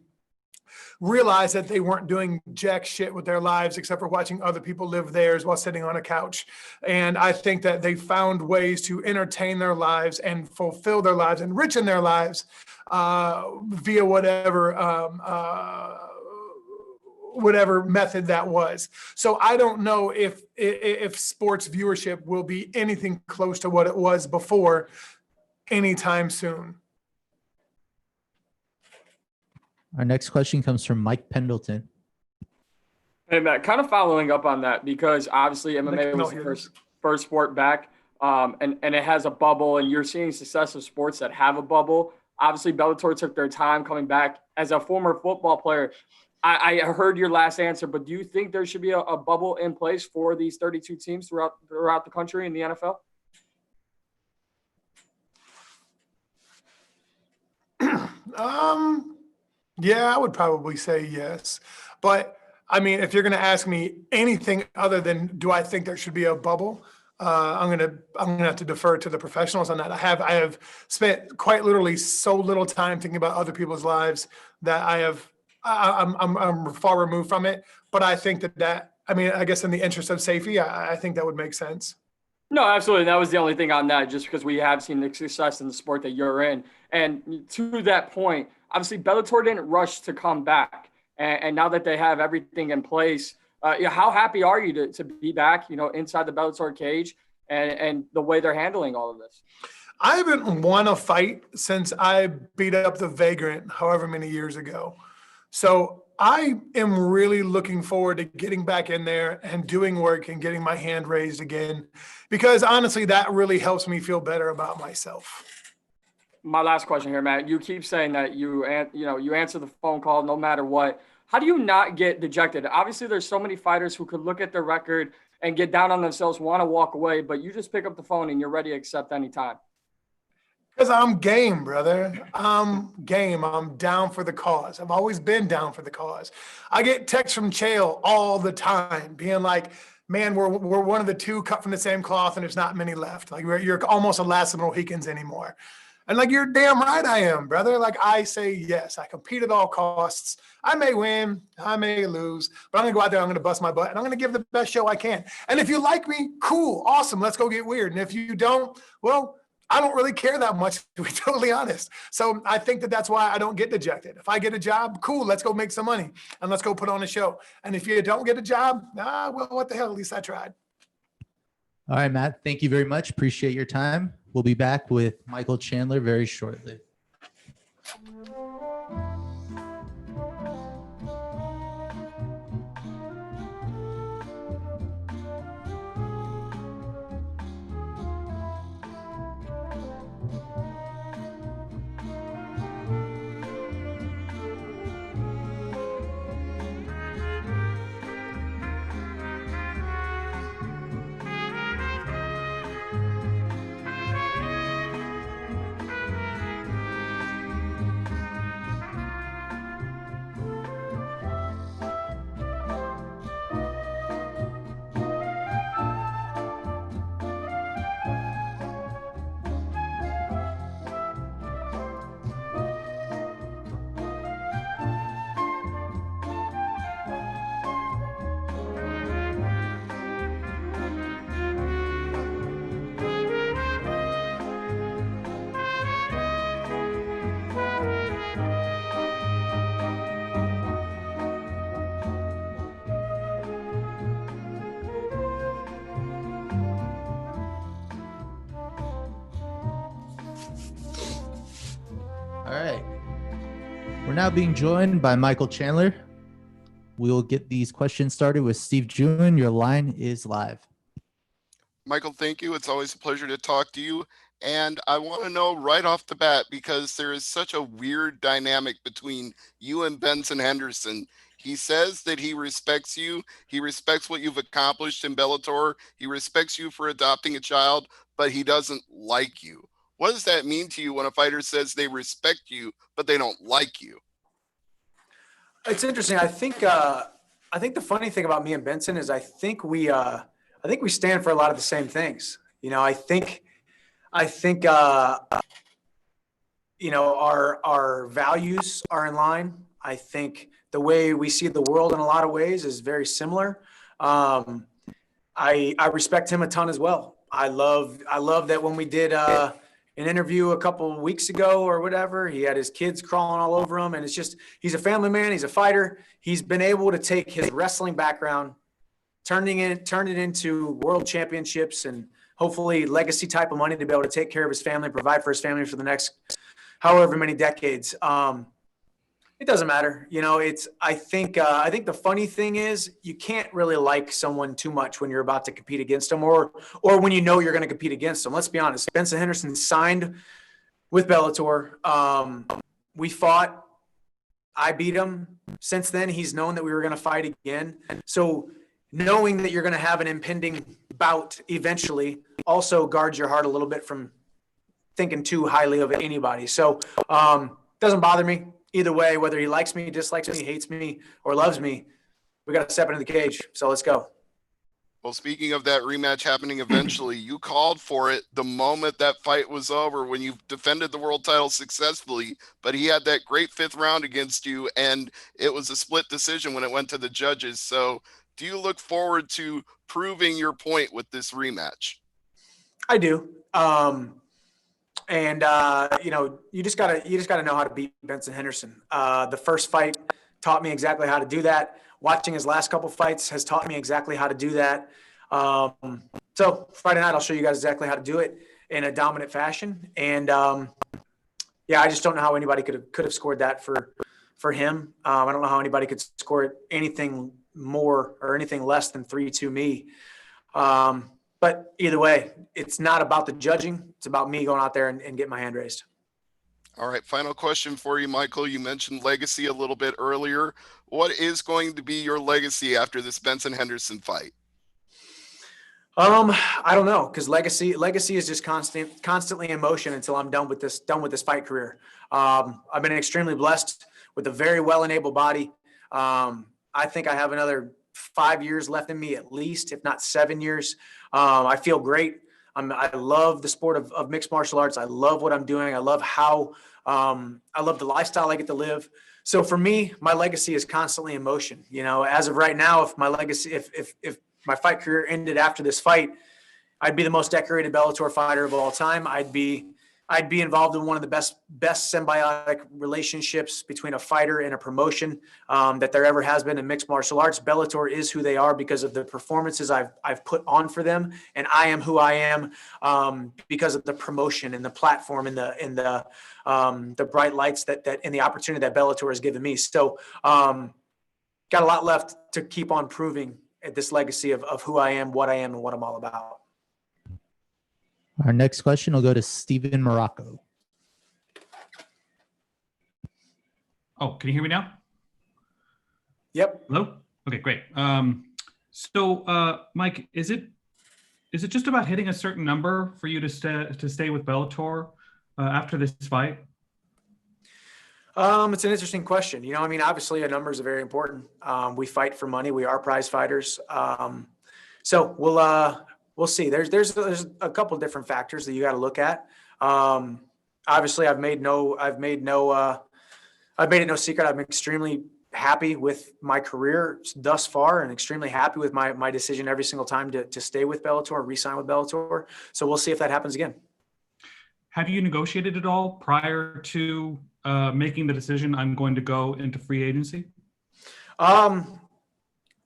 realized that they weren't doing jack shit with their lives except for watching other people live theirs while sitting on a couch. And I think that they found ways to entertain their lives and fulfill their lives, enrichen their lives via whatever method that was. So I don't know if sports viewership will be anything close to what it was before anytime soon. Our next question comes from Mike Pendleton. Hey, Matt, kind of following up on that, because obviously MMA was the first sport back. and it has a bubble, and you're seeing success of sports that have a bubble. Obviously, Bellator took their time coming back. As a former football player, I heard your last answer, but do you think there should be a bubble in place for these 32 teams throughout the country in the NFL? Yeah, I would probably say yes. But I mean, if you're going to ask me anything other than do I think there should be a bubble, I'm gonna have to defer to the professionals on that. I have spent quite literally so little time thinking about other people's lives that I'm far removed from it. But I think I mean, I guess in the interest of safety, I think that would make sense. No, absolutely. That was the only thing on that, just because we have seen the success in the sport that you're in. And to that point, obviously Bellator didn't rush to come back. And now that they have everything in place, how happy are you to be back, inside the Bellator cage and the way they're handling all of this? I haven't won a fight since I beat up the Vagrant however many years ago. So I am really looking forward to getting back in there and doing work and getting my hand raised again, because honestly, that really helps me feel better about myself. My last question here, Matt. You keep saying that you answer the phone call no matter what. How do you not get dejected? Obviously, there's so many fighters who could look at their record and get down on themselves, want to walk away, but you just pick up the phone and you're ready to accept any time. Because I'm game, brother. I'm game. I'm down for the cause. I've always been down for the cause. I get texts from Chael all the time being like, man, we're one of the two cut from the same cloth and there's not many left. Like you're almost a last of the Mohicans anymore. And like, you're damn right I am, brother. Like I say yes. I compete at all costs. I may win, I may lose, but I'm gonna go out there, I'm gonna bust my butt, and I'm gonna give the best show I can. And if you like me, cool, awesome, let's go get weird. And if you don't, well, I don't really care that much, to be totally honest. So I think that's why I don't get dejected. If I get a job, cool, let's go make some money and let's go put on a show. And if you don't get a job, well, what the hell, at least I tried. All right, Matt, thank you very much. Appreciate your time. We'll be back with Michael Chandler very shortly. All right. We're now being joined by Michael Chandler. We will get these questions started with Steve June. Your line is live. Michael, thank you. It's always a pleasure to talk to you. And I want to know right off the bat, because there is such a weird dynamic between you and Benson Henderson. He says that he respects you. He respects what you've accomplished in Bellator. He respects you for adopting a child, but he doesn't like you. What does that mean to you when a fighter says they respect you, but they don't like you? It's interesting. I think the funny thing about me and Benson is I think we stand for a lot of the same things. I think our values are in line. I think the way we see the world in a lot of ways is very similar. I respect him a ton as well. I love that when we did an interview a couple of weeks ago or whatever, he had his kids crawling all over him. And it's just, he's a family man. He's a fighter. He's been able to take his wrestling background, turn it into world championships and hopefully legacy type of money to be able to take care of his family, provide for his family for the next however many decades. It doesn't matter. You know, I think the funny thing is you can't really like someone too much when you're about to compete against them, or when you know you're going to compete against them. Let's be honest. Benson Henderson signed with Bellator. We fought. I beat him. Since then, he's known that we were going to fight again. So knowing that you're going to have an impending bout eventually also guards your heart a little bit from thinking too highly of anybody. So doesn't bother me either way, whether he likes me, dislikes me, hates me, or loves me. We got to step into the cage. So let's go. Well, speaking of that rematch happening eventually, you called for it the moment that fight was over when you defended the world title successfully, but he had that great 5th round against you, and it was a split decision when it went to the judges. So do you look forward to proving your point with this rematch? I do. You know, you just gotta know how to beat Benson Henderson. The first fight taught me exactly how to do that. Watching his last couple fights has taught me exactly how to do that. So Friday night, I'll show you guys exactly how to do it in a dominant fashion. And yeah, I just don't know how anybody could have scored that for him. I don't know how anybody could score it anything more or anything less than 3-2 me. But either way, it's not about the judging. It's about me going out there and getting my hand raised. All right, final question for you, Michael. You mentioned legacy a little bit earlier. What is going to be your legacy after this Benson Henderson fight? I don't know, because legacy is just constantly in motion until I'm done with this fight career. I've been extremely blessed with a very well-enabled body. I think I have another 5 years left in me, at least, if not 7 years. I feel great. I love the sport of mixed martial arts. I love what I'm doing. I love I love the lifestyle I get to live. So for me, my legacy is constantly in motion. You know, as of right now, if my fight career ended after this fight, I'd be the most decorated Bellator fighter of all time. I'd be involved in one of the best symbiotic relationships between a fighter and a promotion that there ever has been in mixed martial arts. Bellator is who they are because of the performances I've put on for them, and I am who I am because of the promotion and the platform and the bright lights that and the opportunity that Bellator has given me. So, got a lot left to keep on proving at this legacy of who I am, and what I'm all about. Our next question will go to Steven Morocco. Oh, can you hear me now? Yep. Hello? Okay, great. Mike, is it just about hitting a certain number for you to stay with Bellator after this fight? It's an interesting question. You know, I mean, obviously a numbers are very important. We fight for money. We are prize fighters. So we'll see. There's a couple different factors that you got to look at. Obviously I've made it no secret. I'm extremely happy with my career thus far and extremely happy with my decision every single time to stay with Bellator, re-sign with Bellator. So we'll see if that happens again. Have you negotiated at all prior to making the decision, I'm going to go into free agency?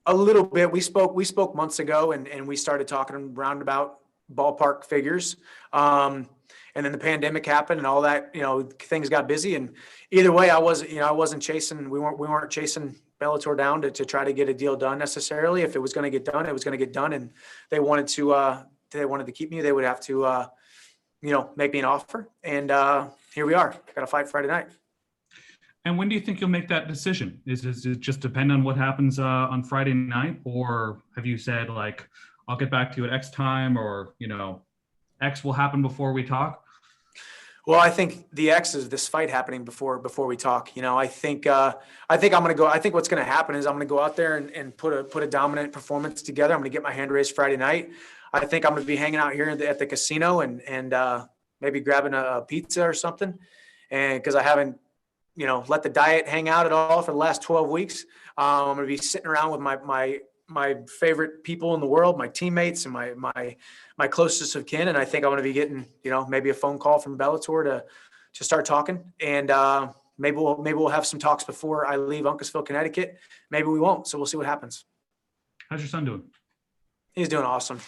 A little bit. We spoke months ago and we started talking roundabout ballpark figures. And then the pandemic happened and all that, you know, things got busy. And either way, I wasn't chasing, we weren't chasing Bellator down to try to get a deal done necessarily. If it was going to get done, it was going to get done. And they wanted to keep me, they would have to, make me an offer. And here we are. Got to fight Friday night. And when do you think you'll make that decision? Does it just depend on what happens on Friday night? Or have you said, like, I'll get back to you at X time, or, X will happen before we talk? Well, I think the X is this fight happening before we talk. I think I'm going to go. I think what's going to happen is I'm going to go out there and put a dominant performance together. I'm going to get my hand raised Friday night. I think I'm going to be hanging out here at the casino and maybe grabbing a pizza or something. And because I haven't, let the diet hang out at all for the last 12 weeks. I'm going to be sitting around with my favorite people in the world, my teammates and my closest of kin. And I think I'm going to be getting, maybe a phone call from Bellator to start talking. And maybe we'll have some talks before I leave Uncasville, Connecticut. Maybe we won't. So we'll see what happens. How's your son doing? He's doing awesome.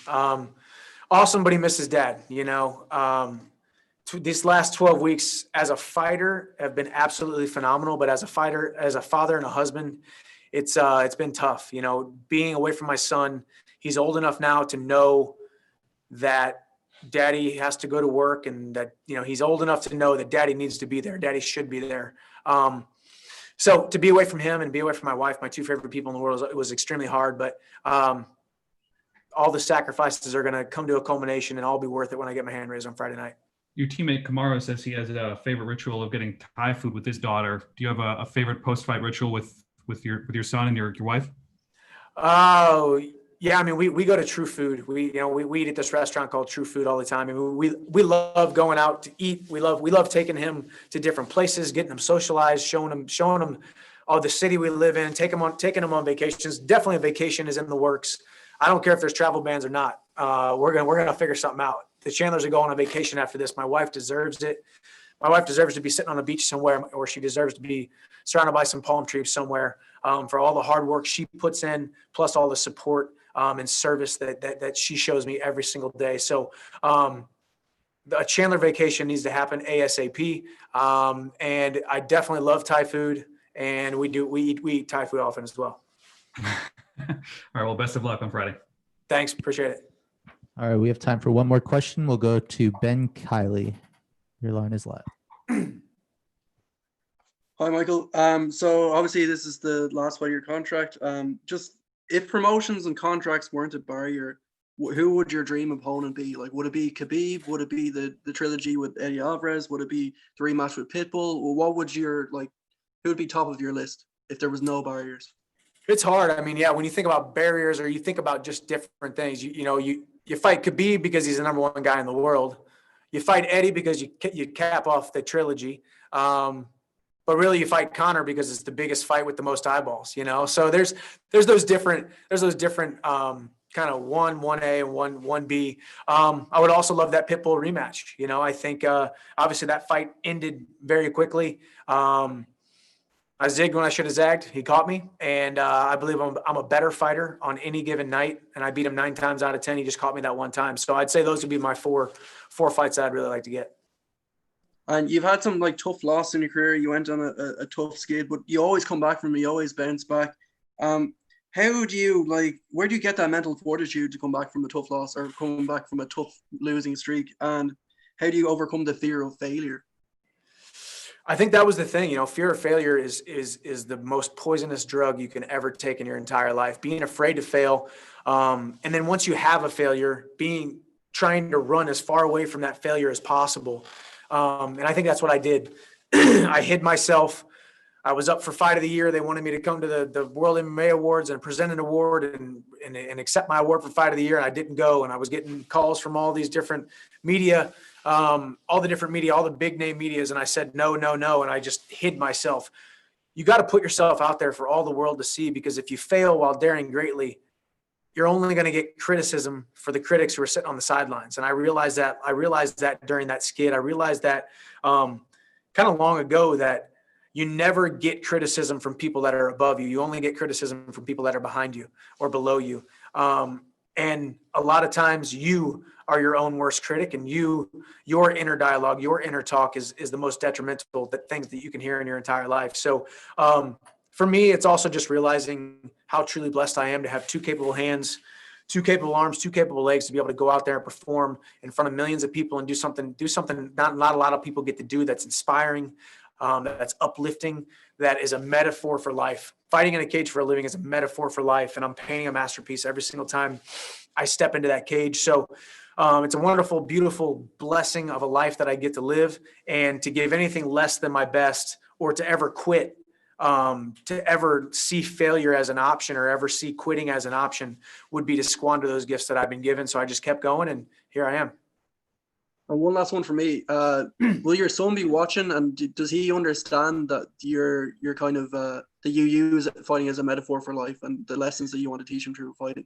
Awesome, but he misses dad. 2 these last 12 weeks as a fighter have been absolutely phenomenal, but as a fighter, as a father and a husband, it's been tough, you know, being away from my son. He's old enough now to know that daddy has to go to work, and that, you know, he's old enough to know that daddy needs to be there. Daddy should be there. So to be away from him and be away from my wife, my two favorite people in the world, it was extremely hard, but all the sacrifices are going to come to a culmination, and all be worth it when I get my hand raised on Friday night. Your teammate Kamaro says he has a favorite ritual of getting Thai food with his daughter. Do you have a favorite post-fight ritual with your son and your wife? Oh, yeah. I mean, we go to True Food. We eat at this restaurant called True Food all the time. I mean, we love going out to eat. We love taking him to different places, getting him socialized, showing him all the city we live in, taking him on vacations. Definitely a vacation is in the works. I don't care if there's travel bans or not. We're gonna figure something out. The Chandlers are going on vacation after this. My wife deserves it. My wife deserves to be sitting on a beach somewhere, or she deserves to be surrounded by some palm trees somewhere, for all the hard work she puts in, plus all the support and service that she shows me every single day. So a Chandler vacation needs to happen ASAP. And I definitely love Thai food, and we eat Thai food often as well. All right. Well, best of luck on Friday. Thanks. Appreciate it. All right, we have time for one more question. We'll go to Ben Kiley. Your line is live. Hi, Michael. So obviously this is the last fight of your contract. Just if promotions and contracts weren't a barrier, who would your dream opponent be? Like, would it be Khabib? Would it be the trilogy with Eddie Alvarez? Would it be the rematch with Pitbull? Or what would who would be top of your list if there was no barriers? It's hard. I mean, yeah, when you think about barriers, or you think about just different things, you fight Khabib because he's the number one guy in the world. You fight Eddie because you cap off the trilogy. But really you fight Conor because it's the biggest fight with the most eyeballs, you know? So there's those different kind of 1A and 1B. I would also love that Pitbull rematch. You know, I think obviously that fight ended very quickly. I zigged when I should have zagged. He caught me, and I believe I'm a better fighter on any given night, and I beat him 9 times out of 10. He just caught me that one time. So I'd say those would be my four fights that I'd really like to get. And you've had some tough loss in your career. You went on a tough skid, but you always come back from it. You always bounce back. How do you where do you get that mental fortitude to come back from a tough loss, or come back from a tough losing streak? And how do you overcome the fear of failure? I think that was the thing, fear of failure is the most poisonous drug you can ever take in your entire life. Being afraid to fail. And then once you have a failure, trying to run as far away from that failure as possible. And I think that's what I did. I hid myself. I was up for Fight of the Year. They wanted me to come to the World MMA Awards and present an award and accept my award for Fight of the Year. And I didn't go. And I was getting calls from all these different media, all the different media, all the big name medias. And I said, no. And I just hid myself. You got to put yourself out there for all the world to see, because if you fail while daring greatly, you're only going to get criticism for the critics who are sitting on the sidelines. And I realized that during that skid. I realized that kind of long ago, that you never get criticism from people that are above you. You only get criticism from people that are behind you or below you. And a lot of times you are your own worst critic, and your inner dialogue, your inner talk is the most detrimental things that you can hear in your entire life. So for me, it's also just realizing how truly blessed I am to have 2 capable hands, 2 capable arms, 2 capable legs, to be able to go out there and perform in front of millions of people and do something not a lot of people get to do, that's inspiring, that's uplifting, that is a metaphor for life. Fighting in a cage for a living is a metaphor for life, and I'm painting a masterpiece every single time I step into that cage. So it's a wonderful, beautiful blessing of a life that I get to live, and to give anything less than my best, or to ever quit, to ever see failure as an option, or ever see quitting as an option, would be to squander those gifts that I've been given. So I just kept going, and here I am. And one last one for me. Will your son be watching, and does he understand that you're kind of that you use fighting as a metaphor for life, and the lessons that you want to teach him through fighting?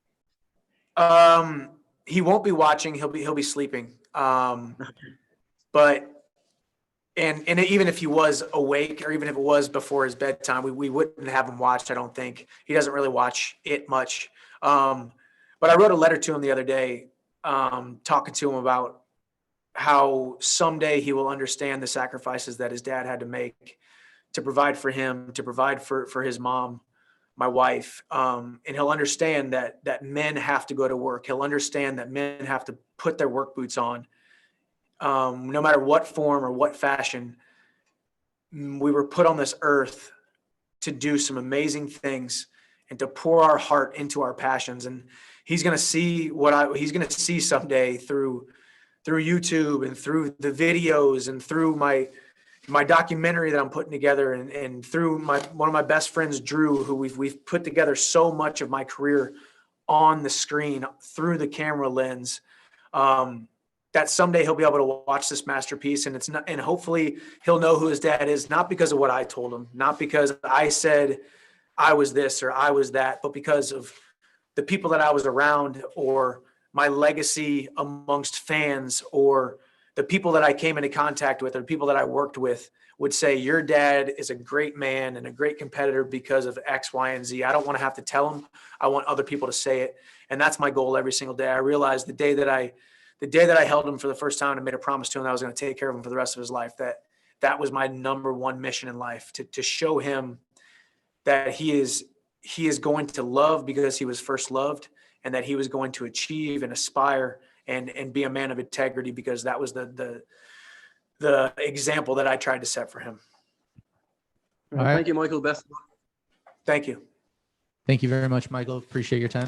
He won't be watching. He'll be sleeping. But even if he was awake, or even if it was before his bedtime, we wouldn't have him watch. I don't think. He doesn't really watch it much. But I wrote a letter to him the other day, talking to him about how someday he will understand the sacrifices that his dad had to make to provide for him, to provide for his mom, my wife. And he'll understand that men have to go to work. He'll understand that men have to put their work boots on, no matter what form or what fashion. We were put on this earth to do some amazing things and to pour our heart into our passions. And he's going to see he's going to see someday through YouTube and through the videos and through my documentary that I'm putting together, and through one of my best friends, Drew, who we've put together so much of my career on the screen through the camera lens, that someday he'll be able to watch this masterpiece, and hopefully he'll know who his dad is, not because of what I told him, not because I said I was this or I was that, but because of the people that I was around, or my legacy amongst fans, or the people that I came into contact with, or people that I worked with would say, your dad is a great man and a great competitor because of X, Y, and Z. I don't want to have to tell him. I want other people to say it. And that's my goal every single day. I realized the day that I held him for the first time and made a promise to him that I was going to take care of him for the rest of his life, that was my number one mission in life, to show him that he is going to love because he was first loved, and that he was going to achieve and aspire and be a man of integrity because that was the example that I tried to set for him. All right. Thank you, Michael. Best. Thank you. Thank you very much, Michael. Appreciate your time.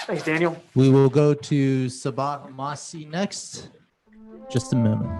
Thanks, Daniel. We will go to Sabah Masi next. Just a moment.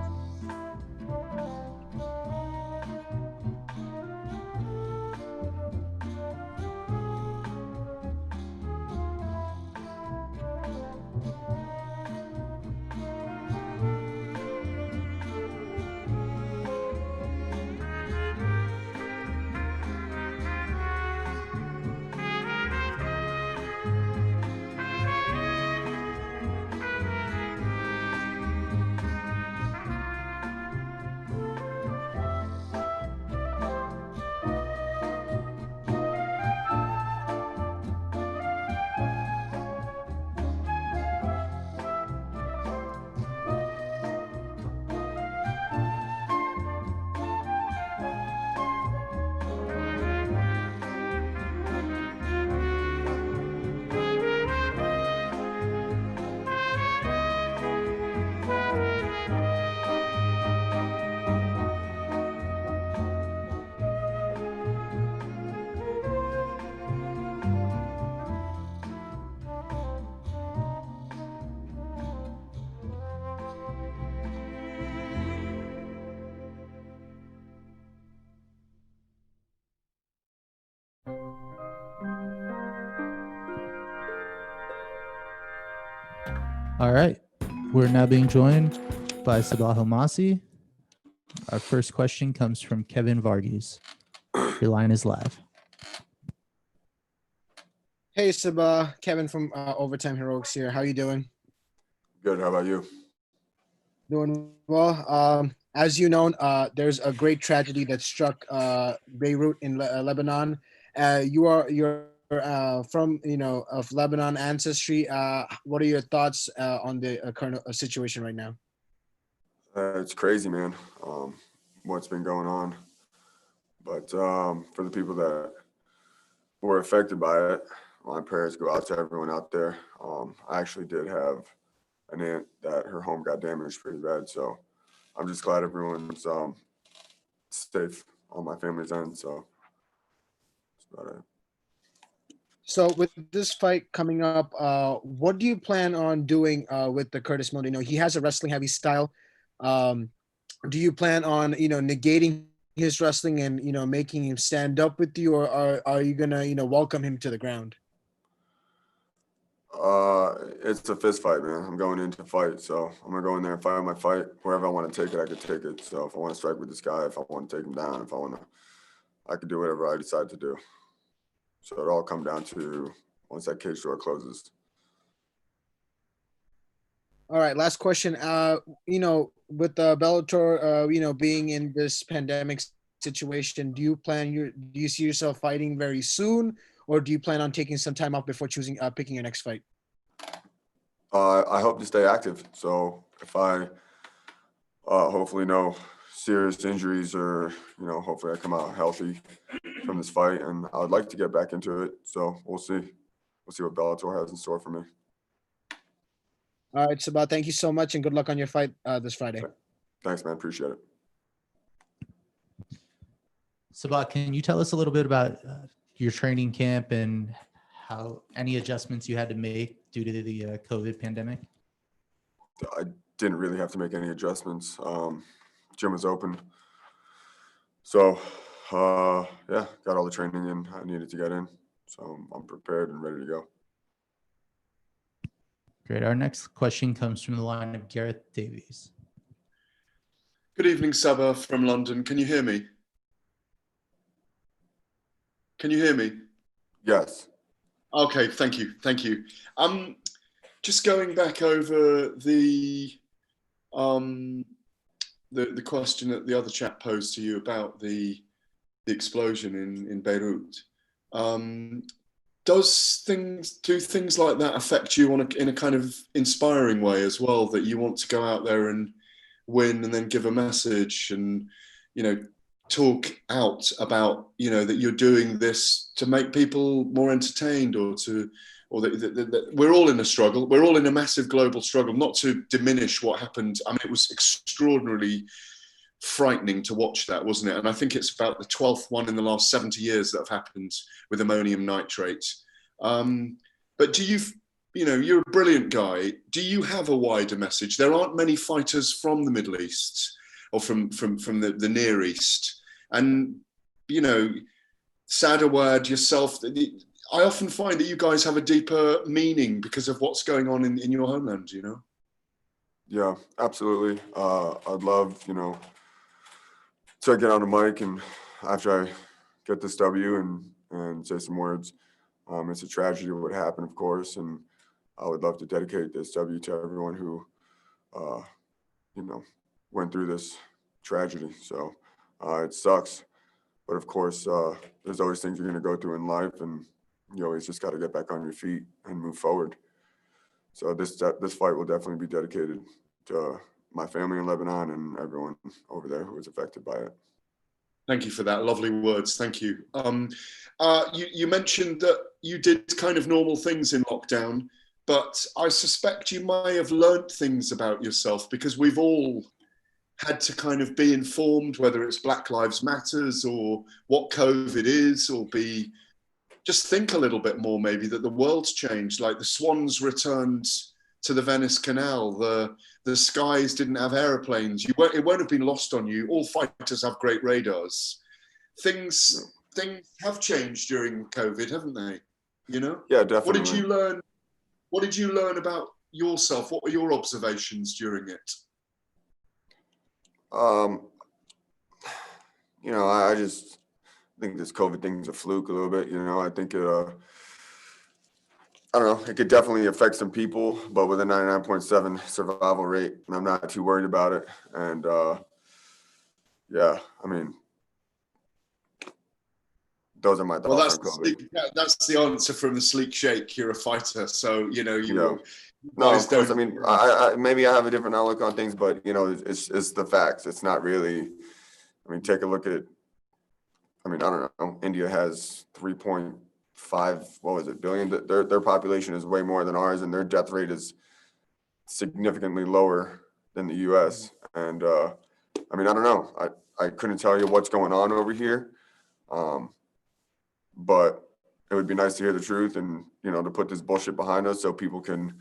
All right. We're now being joined by Sabah Masi. Our first question comes from Kevin Varghese. Your line is live. Hey, Sabah. Kevin from Overtime Heroics here. How you doing? Good. How about you? Doing well. As you know, there's a great tragedy that struck Beirut in Lebanon. You're from of Lebanon ancestry. What are your thoughts on the current situation right now? It's crazy, man. What's been going on, but for the people that were affected by it, my prayers go out to everyone out there. I actually did have an aunt that her home got damaged pretty bad, so I'm just glad everyone's safe on my family's end. So that's about it. So with this fight coming up, what do you plan on doing with the Curtis Miller? He has a wrestling heavy style. Do you plan on negating his wrestling and making him stand up with you, or are you gonna welcome him to the ground? It's a fist fight, man. I'm going in to fight, so I'm gonna go in there and fight my fight. Wherever I want to take it, I could take it. So if I want to strike with this guy, if I want to take him down, if I want to, I could do whatever I decide to do. So it all come down to once that cage door closes. All right, last question. With the Bellator, being in this pandemic situation, do you see yourself fighting very soon, or do you plan on taking some time off before picking your next fight? I hope to stay active. So if I Hopefully no serious injuries, or hopefully I come out healthy from this fight, and I would like to get back into it. So we'll see. We'll see what Bellator has in store for me. All right, Sabat, thank you so much, and good luck on your fight this Friday. Thanks, man. Appreciate it. Sabat, can you tell us a little bit about your training camp and how any adjustments you had to make due to the COVID pandemic? I didn't really have to make any adjustments. Gym was open. So, yeah, got all the training in I needed to get in. So I'm prepared and ready to go. Great. Our next question comes from the line of Gareth Davies. Good evening, Saba from London. Can you hear me? Can you hear me? Yes. Okay, thank you. Thank you. Just going back over the question that the other chap posed to you about the explosion in Beirut. Do things like that affect you in a kind of inspiring way as well, that you want to go out there and win and then give a message and, talk out about, that you're doing this to make people more entertained, or that we're all in a struggle. We're all in a massive global struggle, not to diminish what happened. I mean, it was extraordinarily frightening to watch that, wasn't it? And I think it's about the 12th one in the last 70 years that have happened with ammonium nitrate. But do you're a brilliant guy. Do you have a wider message? There aren't many fighters from the Middle East or from the Near East. And, Sadawad, yourself, I often find that you guys have a deeper meaning because of what's going on in your homeland, Yeah, absolutely. I'd love, to get on the mic and after I get this W and say some words. It's a tragedy what happened, of course, and I would love to dedicate this W to everyone who, went through this tragedy. So it sucks, but of course, there's always things you're going to go through in life, and you always just got to get back on your feet and move forward. So this fight will definitely be dedicated to my family in Lebanon and everyone over there who was affected by it. Thank you for that. Lovely words. Thank you. You mentioned that you did kind of normal things in lockdown, but I suspect you may have learned things about yourself, because we've all had to kind of be informed, whether it's Black Lives Matters or what COVID is, or just think a little bit more maybe that the world's changed. Like the swans returned to the Venice Canal, the skies didn't have airplanes. It won't have been lost on you. All fighters have great radars. Things have changed during COVID, haven't they? Yeah, definitely. What did you learn about yourself? What were your observations during it? I just think this COVID thing's a fluke a little bit. I think I don't know. It could definitely affect some people, but with a 99.7 survival rate, I'm not too worried about it. And yeah, I mean, those are my thoughts on COVID. That's the answer from the sleek shake. You're a fighter, so No, of course. I mean, I maybe I have a different outlook on things, but it's the facts. It's not really. I mean, take a look at. I mean, I don't know. India has 3.5 billion. Their population is way more than ours, and their death rate is significantly lower than the U.S. And I mean, I don't know. I couldn't tell you what's going on over here, but it would be nice to hear the truth and to put this bullshit behind us so people can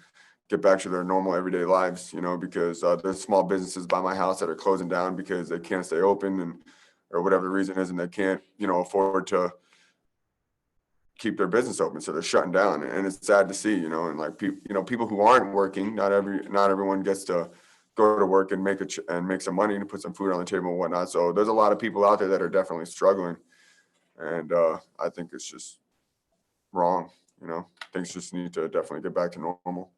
get back to their normal everyday lives. Because there's small businesses by my house that are closing down because they can't stay open or whatever the reason is, and they can't afford to keep their business open, so they're shutting down, and it's sad to see, and like people who aren't working, not everyone gets to go to work and make some money to put some food on the table and whatnot. So there's a lot of people out there that are definitely struggling, and I think it's just wrong. Things just need to definitely get back to normal.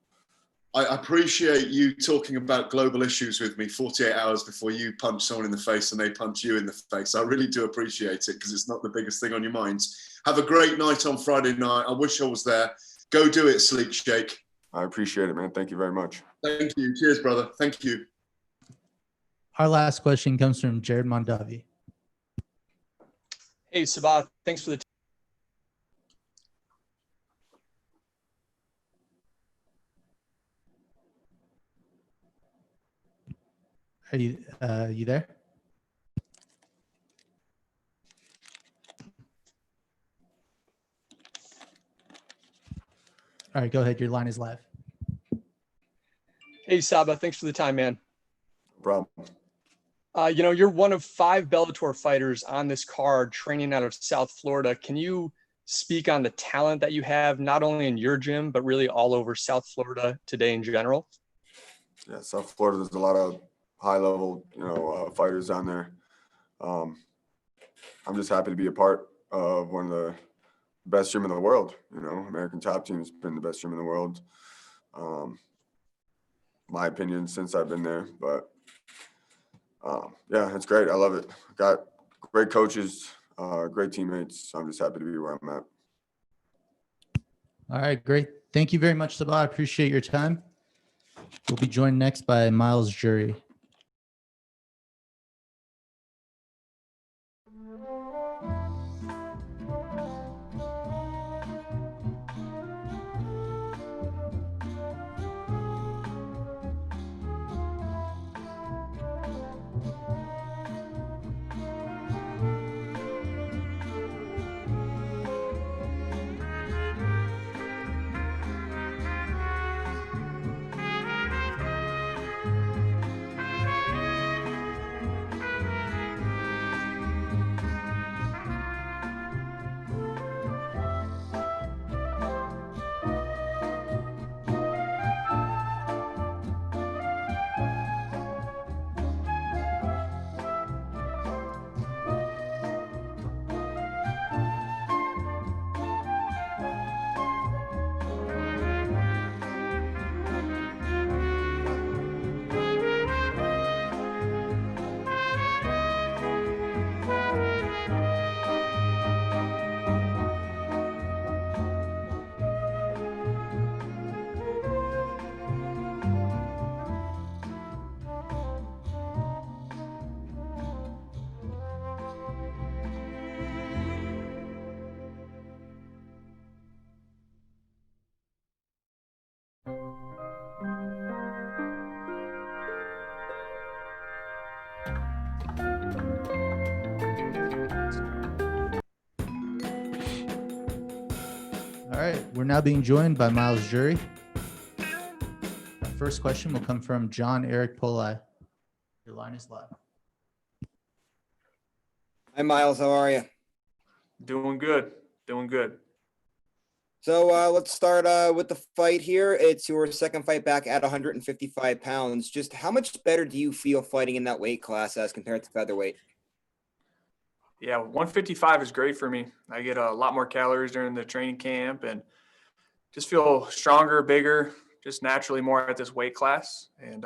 I appreciate you talking about global issues with me 48 hours before you punch someone in the face and they punch you in the face. I really do appreciate it, because it's not the biggest thing on your minds. Have a great night on Friday night. I wish I was there. Go do it, Sleek Shake. I appreciate it, man. Thank you very much. Thank you. Cheers, brother. Thank you. Our last question comes from Jared Mondavi. Hey, Sabah, thanks for the Are you there? All right, go ahead. Your line is live. Hey, Saba, thanks for the time, man. No problem. You're one of 5 Bellator fighters on this card training out of South Florida. Can you speak on the talent that you have, not only in your gym, but really all over South Florida today in general? Yeah, South Florida, there's a lot of high level, fighters down there. I'm just happy to be a part of one of the best gym in the world. American Top Team's been the best gym in the world. My opinion since I've been there, but yeah, it's great. I love it. Got great coaches, great teammates. I'm just happy to be where I'm at. All right, great. Thank you very much, Sabah. I appreciate your time. We'll be joined next by Miles Jury. All right, we're now being joined by Miles Jury. Our first question will come from John Eric Poli. Your line is live. Hi, Miles. How are you? Doing good. Doing good. So let's start with the fight here. It's your second fight back at 155 pounds. Just how much better do you feel fighting in that weight class as compared to featherweight? Yeah, 155 is great for me. I get a lot more calories during the training camp and just feel stronger, bigger, just naturally more at this weight class. And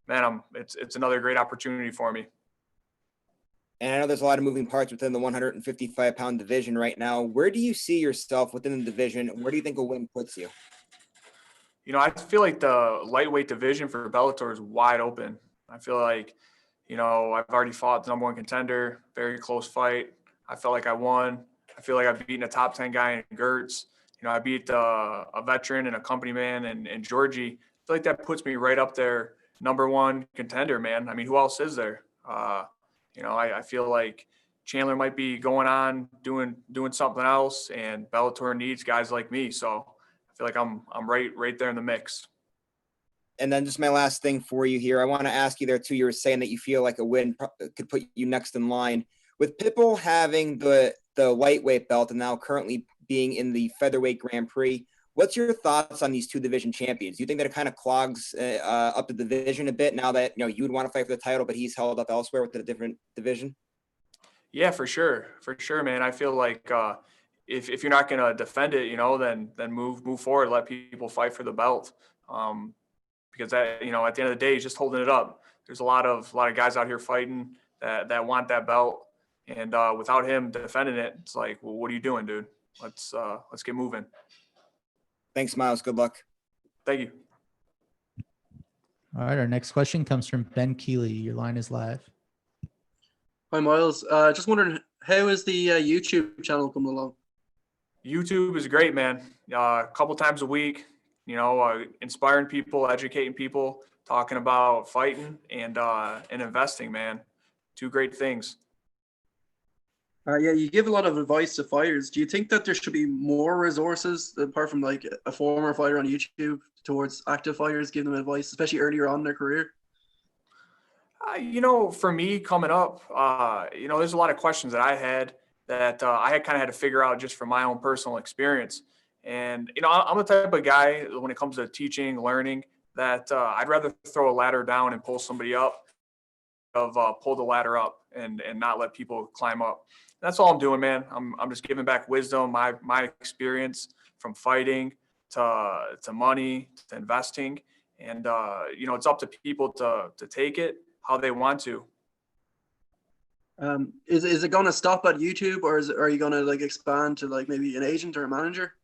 man, it's another great opportunity for me. And I know there's a lot of moving parts within the 155-pound division right now. Where do you see yourself within the division? Where do you think a win puts you? I feel like the lightweight division for Bellator is wide open. I feel like, I've already fought the number 1 contender, very close fight. I felt like I won. I feel like I've beaten a top 10 guy in Gertz. I beat a veteran and a company man and Georgie. I feel like that puts me right up there, number 1 contender, man. I mean, who else is there? I feel like Chandler might be going on doing something else, and Bellator needs guys like me. So I feel like I'm right there in the mix. And then just my last thing for you here. I want to ask you there too. You were saying that you feel like a win could put you next in line. With Pitbull having the lightweight belt and now currently being in the featherweight Grand Prix, what's your thoughts on these 2 division champions? Do you think that it kind of clogs up the division a bit now that you would want to fight for the title, but he's held up elsewhere with a different division? Yeah, for sure, man. I feel like if you're not going to defend it, then move forward, let people fight for the belt. Because that, at the end of the day, he's just holding it up. There's a lot of guys out here fighting that want that belt, and without him defending it, it's like, well, what are you doing, dude? Let's get moving. Thanks, Miles. Good luck. Thank you. All right, our next question comes from Ben Keeley. Your line is live. Hi, Miles. Just wondering, how is the YouTube channel coming along? YouTube is great, man. A couple times a week, inspiring people, educating people, talking about fighting and investing, man. Two great things. Yeah, you give a lot of advice to fighters. Do you think that there should be more resources apart from like a former fighter on YouTube towards active fighters, giving them advice, especially earlier on in their career? For me coming up, there's a lot of questions that I had that I had kind of had to figure out just from my own personal experience. And, I'm the type of guy when it comes to teaching, learning, that I'd rather throw a ladder down and pull somebody up of pull the ladder up and not let people climb up. That's all I'm doing, man. I'm just giving back wisdom, my experience from fighting to money to investing. And, it's up to people to take it how they want to. Is it going to stop at YouTube, or are you going to like expand to like maybe an agent or a manager?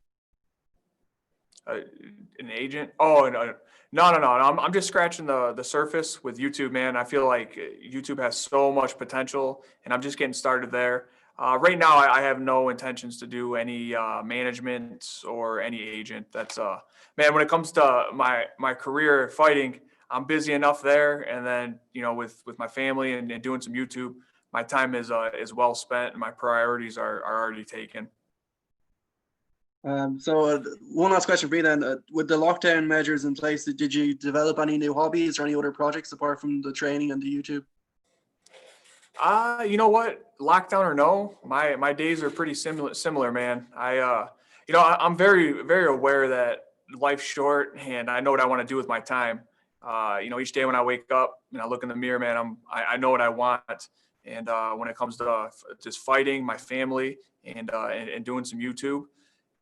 An agent? Oh, no. I'm just scratching the surface with YouTube, man. I feel like YouTube has so much potential, and I'm just getting started there. Right now, I have no intentions to do any management or any agent. That's man. When it comes to my career fighting, I'm busy enough there, and then with my family and doing some YouTube, my time is well spent, and my priorities are already taken. So one last question for you then. With the lockdown measures in place, did you develop any new hobbies or any other projects apart from the training and the YouTube? You know what? Lockdown or no, my days are pretty similar, man. I'm very, very aware that life's short, and I know what I want to do with my time. Each day when I wake up and I look in the mirror, man, I know what I want. And when it comes to just fighting my family and doing some YouTube,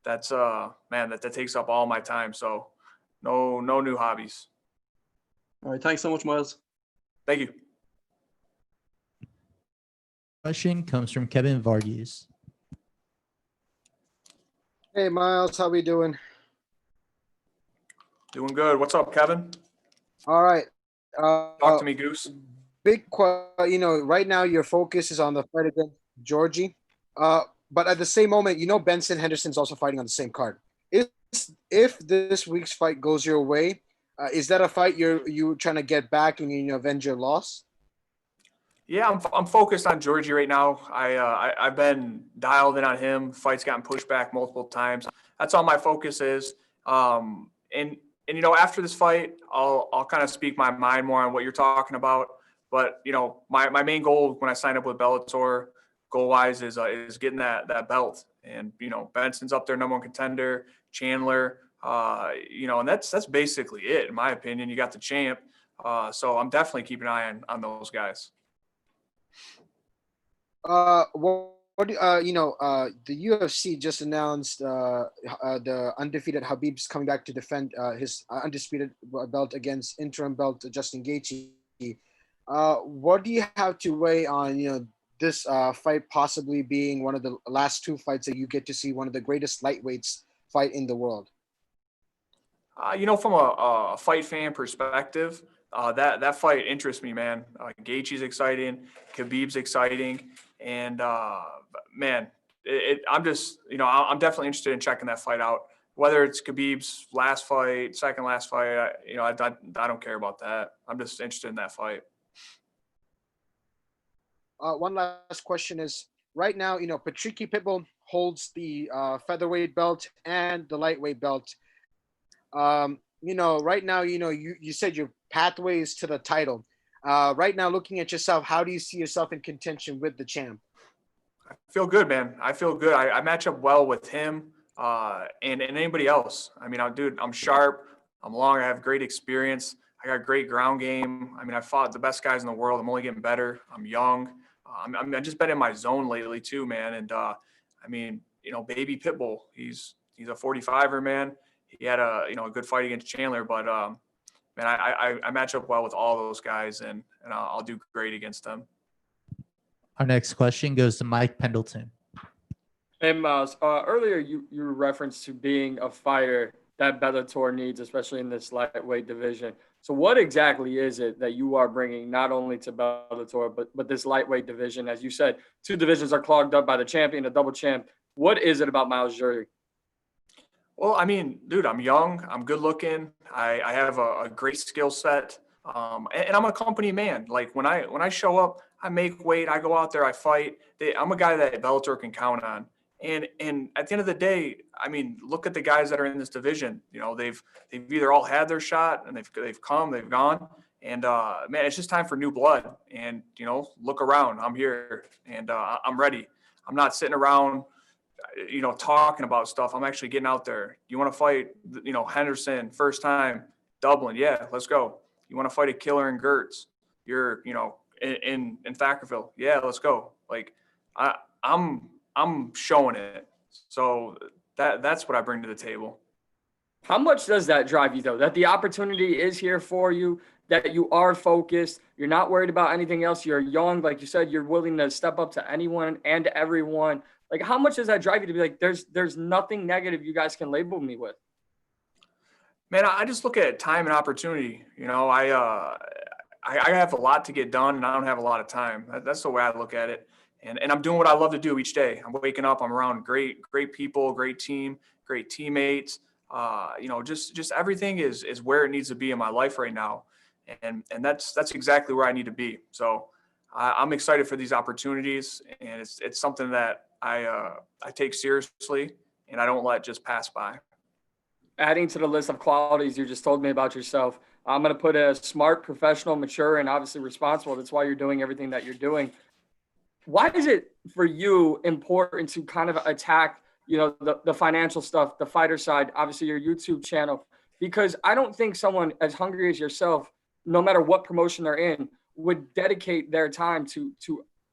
that's man, that takes up all my time. So no new hobbies. All right, thanks so much, Miles. Thank you. Question comes from Kevin Vargas. Hey, Miles, how we doing? Doing good. What's up, Kevin? All right. Talk to me, Goose. Right now your focus is on the fight against Georgie. But at the same moment, Benson Henderson's also fighting on the same card. If this week's fight goes your way, is that a fight you trying to get back and avenge your loss? Yeah, I'm focused on Georgie right now. I've been dialed in on him. Fight's gotten pushed back multiple times. That's all my focus is. And after this fight, I'll kind of speak my mind more on what you're talking about. But my main goal when I signed up with Bellator, goal-wise, is getting that belt. And Benson's up there, number one contender. Chandler, and that's basically it in my opinion. You got the champ, so I'm definitely keeping an eye on those guys. The UFC just announced the undefeated Khabib's coming back to defend his undisputed belt against interim belt Justin Gaethje. What do you have to weigh on this fight possibly being one of the last two fights that you get to see one of the greatest lightweights fight in the world? From a fight fan perspective, that fight interests me, man. Gaethje's exciting, Khabib's exciting, and man, I'm just I'm definitely interested in checking that fight out. Whether it's Khabib's last fight, second last fight, I don't care about that. I'm just interested in that fight. One last question is, right now, Patricky Pitbull holds the featherweight belt and the lightweight belt. Right now, you said your pathway is to the title. Right now, looking at yourself, how do you see yourself in contention with the champ? I feel good, man. I feel good. I match up well with him and anybody else. I mean, I'm sharp. I'm long. I have great experience. I got great ground game. I mean, I fought the best guys in the world. I'm only getting better. I'm young. I've just been in my zone lately too, man. And baby Pitbull, he's a 45er, man. He had a good fight against Chandler, but man, I match up well with all those guys, and I'll do great against them. Our next question goes to Mike Pendleton. Hey, Miles. Earlier you referenced to being a fighter that Bellator needs, especially in this lightweight division. So what exactly is it that you are bringing not only to Bellator, but this lightweight division? As you said, two divisions are clogged up by the champion, a double champ. What is it about Miles Jury? Well, I mean, dude, I'm young, I'm good looking, I have a great skill set, and I'm a company man. Like when I show up, I make weight, I go out there, I fight. I'm a guy that Bellator can count on. And at the end of the day, I mean, look at the guys that are in this division. You know, they've either all had their shot and they've come, they've gone. And man, it's just time for new blood. And you know, look around. I'm here, and I'm ready. I'm not sitting around, you know, talking about stuff. I'm actually getting out there. You want to fight, you know, Henderson, first time, Dublin. Yeah, let's go. You want to fight a killer in Gertz? You're, you know, in Thackerville. Yeah, let's go. Like I'm showing it. So that's what I bring to the table. How much does that drive you, though? That the opportunity is here for you, that you are focused, you're not worried about anything else, you're young, like you said, you're willing to step up to anyone and everyone. Like, how much does that drive you to be like, there's nothing negative you guys can label me with? Man, I just look at time and opportunity. You know, I have a lot to get done, and I don't have a lot of time. That's the way I look at it. And I'm doing what I love to do each day. I'm waking up, I'm around great people, great team, great teammates. You know, just everything is where it needs to be in my life right now. And that's exactly where I need to be. So I'm excited for these opportunities, and it's something that I take seriously and I don't let just pass by. Adding to the list of qualities you just told me about yourself, I'm going to put a smart, professional, mature, and obviously responsible. That's why you're doing everything that you're doing. Why is it for you important to kind of attack, you know, the financial stuff, the fighter side, obviously your YouTube channel? Because I don't think someone as hungry as yourself, no matter what promotion they're in, would dedicate their time to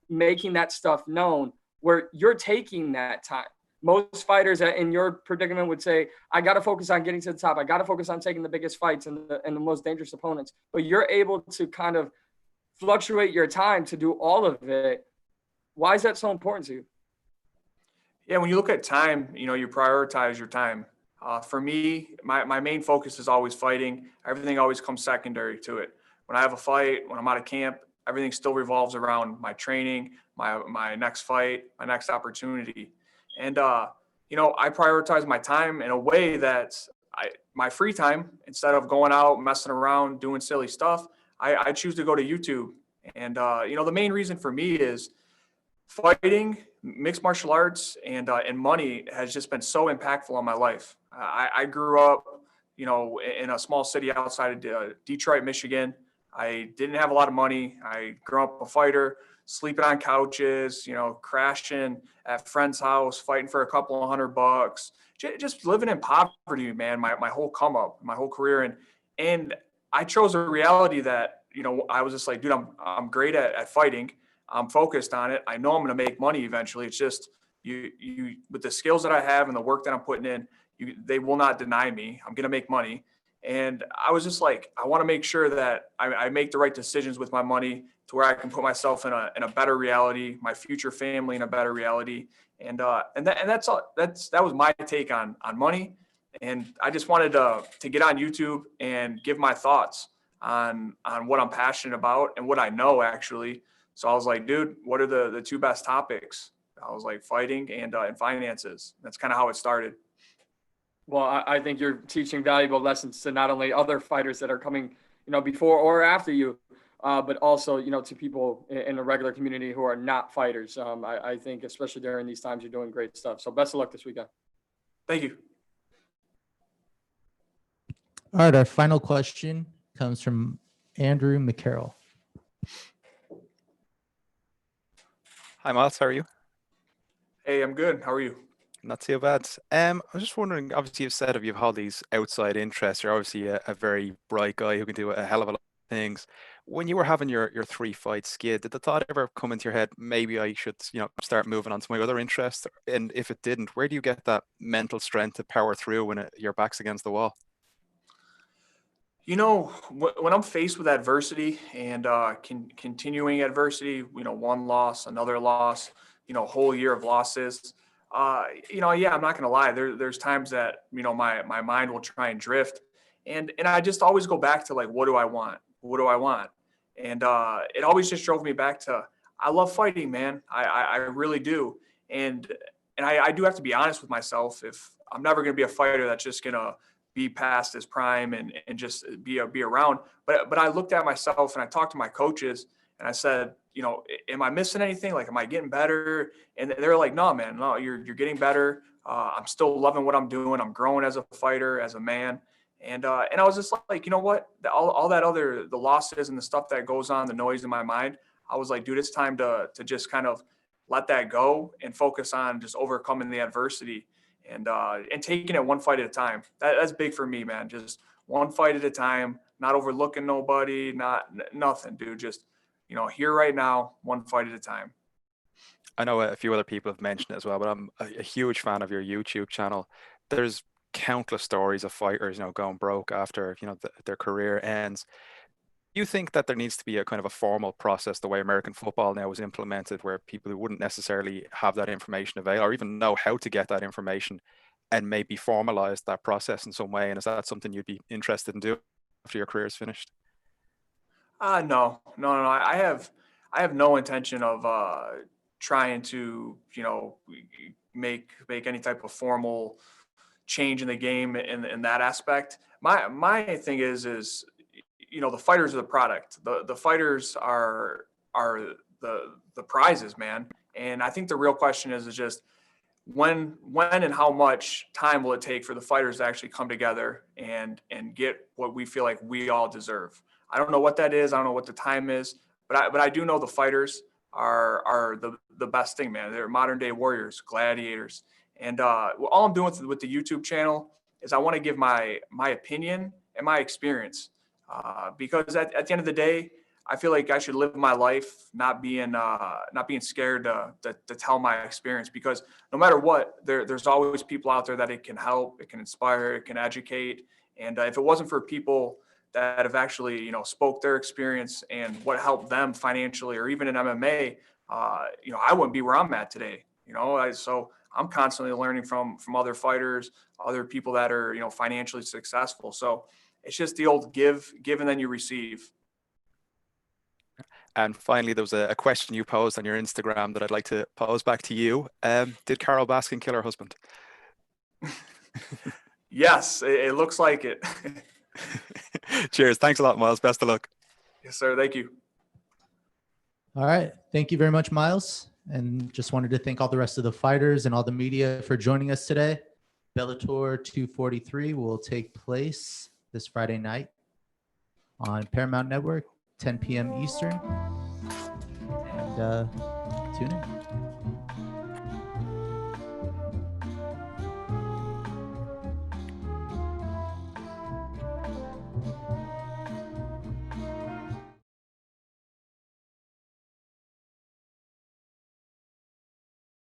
making that stuff known, where you're taking that time. Most fighters in your predicament would say, I got to focus on getting to the top. I got to focus on taking the biggest fights and the most dangerous opponents. But you're able to kind of fluctuate your time to do all of it. Why is that so important to you? Yeah, when you look at time, you know, you prioritize your time. For me, my main focus is always fighting. Everything always comes secondary to it. When I have a fight, when I'm out of camp, everything still revolves around my training, my next fight, my next opportunity. And, you know, I prioritize my time in a way that my free time, instead of going out, messing around, doing silly stuff, I choose to go to YouTube. And, you know, the main reason for me is fighting, mixed martial arts, and money has just been so impactful on my life. I grew up, you know, in a small city outside of Detroit, Michigan. I didn't have a lot of money. I grew up a fighter, sleeping on couches, you know, crashing at friend's house, fighting for a couple of $100, just living in poverty, man, my whole come up, my whole career. And I chose a reality that, you know, I was just like, dude, I'm great at fighting. I'm focused on it. I know I'm going to make money eventually. It's just you with the skills that I have and the work that I'm putting in, they will not deny me. I'm going to make money. And I was just like, I want to make sure that I make the right decisions with my money to where I can put myself in a better reality, my future family in a better reality. And that's all. That was my take on money. And I just wanted to get on YouTube and give my thoughts on what I'm passionate about and what I know actually. So I was like, dude, what are the two best topics? I was like, fighting and finances. That's kind of how it started. Well, I think you're teaching valuable lessons to not only other fighters that are coming, you know, before or after you, but also, you know, to people in the regular community who are not fighters. I think especially during these times, you're doing great stuff. So best of luck this weekend. Thank you. All right, our final question comes from Andrew McCarroll. Hi, Miles. How are you? Hey, I'm good. How are you? Not too bad. I was just wondering, obviously you've said you've all these outside interests. You're obviously a very bright guy who can do a hell of a lot of things. When you were having your 3-fight skid, did the thought ever come into your head, maybe I should, you know, start moving on to my other interests? And if it didn't, where do you get that mental strength to power through when your back's against the wall? You know, when I'm faced with adversity and continuing adversity, you know, one loss, another loss, you know, a whole year of losses, yeah, I'm not gonna lie. There's times that, my mind will try and drift, and I just always go back to like, what do I want? What do I want? And it always just drove me back to, I love fighting, man. I really do. And I do have to be honest with myself. If I'm never gonna be a fighter that's just gonna be past his prime and just be around. But I looked at myself and I talked to my coaches and I said, am I missing anything? Like, am I getting better? And they're like, no, man, no, you're getting better. I'm still loving what I'm doing. I'm growing as a fighter, as a man. And I was just like, you know what? All that other, the losses and the stuff that goes on, the noise in my mind, I was like, dude, it's time to just kind of let that go and focus on just overcoming the adversity and taking it one fight at a time. That's big for me, man. Just one fight at a time, not overlooking nobody, nothing, dude. Just, here right now, one fight at a time. I know a few other people have mentioned it as well, but I'm a huge fan of your YouTube channel. There's countless stories of fighters, going broke after, their career ends. Do you think that there needs to be a kind of a formal process, the way American football now is implemented, where people who wouldn't necessarily have that information available or even know how to get that information and maybe formalize that process in some way? And is that something you'd be interested in doing after your career is finished? No. I have no intention of trying to, make any type of formal change in the game in that aspect. My thing is, the fighters are the product. The fighters are the prizes, man. And I think the real question is just when and how much time will it take for the fighters to actually come together and get what we feel like we all deserve. I don't know what that is. I don't know what the time is, but I do know the fighters are the best thing, man. They're modern day warriors, gladiators. And all I'm doing with the YouTube channel is I want to give my opinion and my experience. Because at the end of the day, I feel like I should live my life not being scared to tell my experience, because no matter what, there's always people out there that it can help, it can inspire, it can educate. And if it wasn't for people that have actually, spoke their experience and what helped them financially or even in MMA, I wouldn't be where I'm at today. So I'm constantly learning from other fighters, other people that are, financially successful. So it's just the old give and then you receive. And finally, there was a question you posed on your Instagram that I'd like to pose back to you. Did Carol Baskin kill her husband? Yes, it looks like it. Cheers. Thanks a lot, Miles. Best of luck. Yes, sir. Thank you. All right. Thank you very much, Miles. And just wanted to thank all the rest of the fighters and all the media for joining us today. Bellator 243 will take place this Friday night on Paramount Network, 10 p.m. Eastern. And tune in.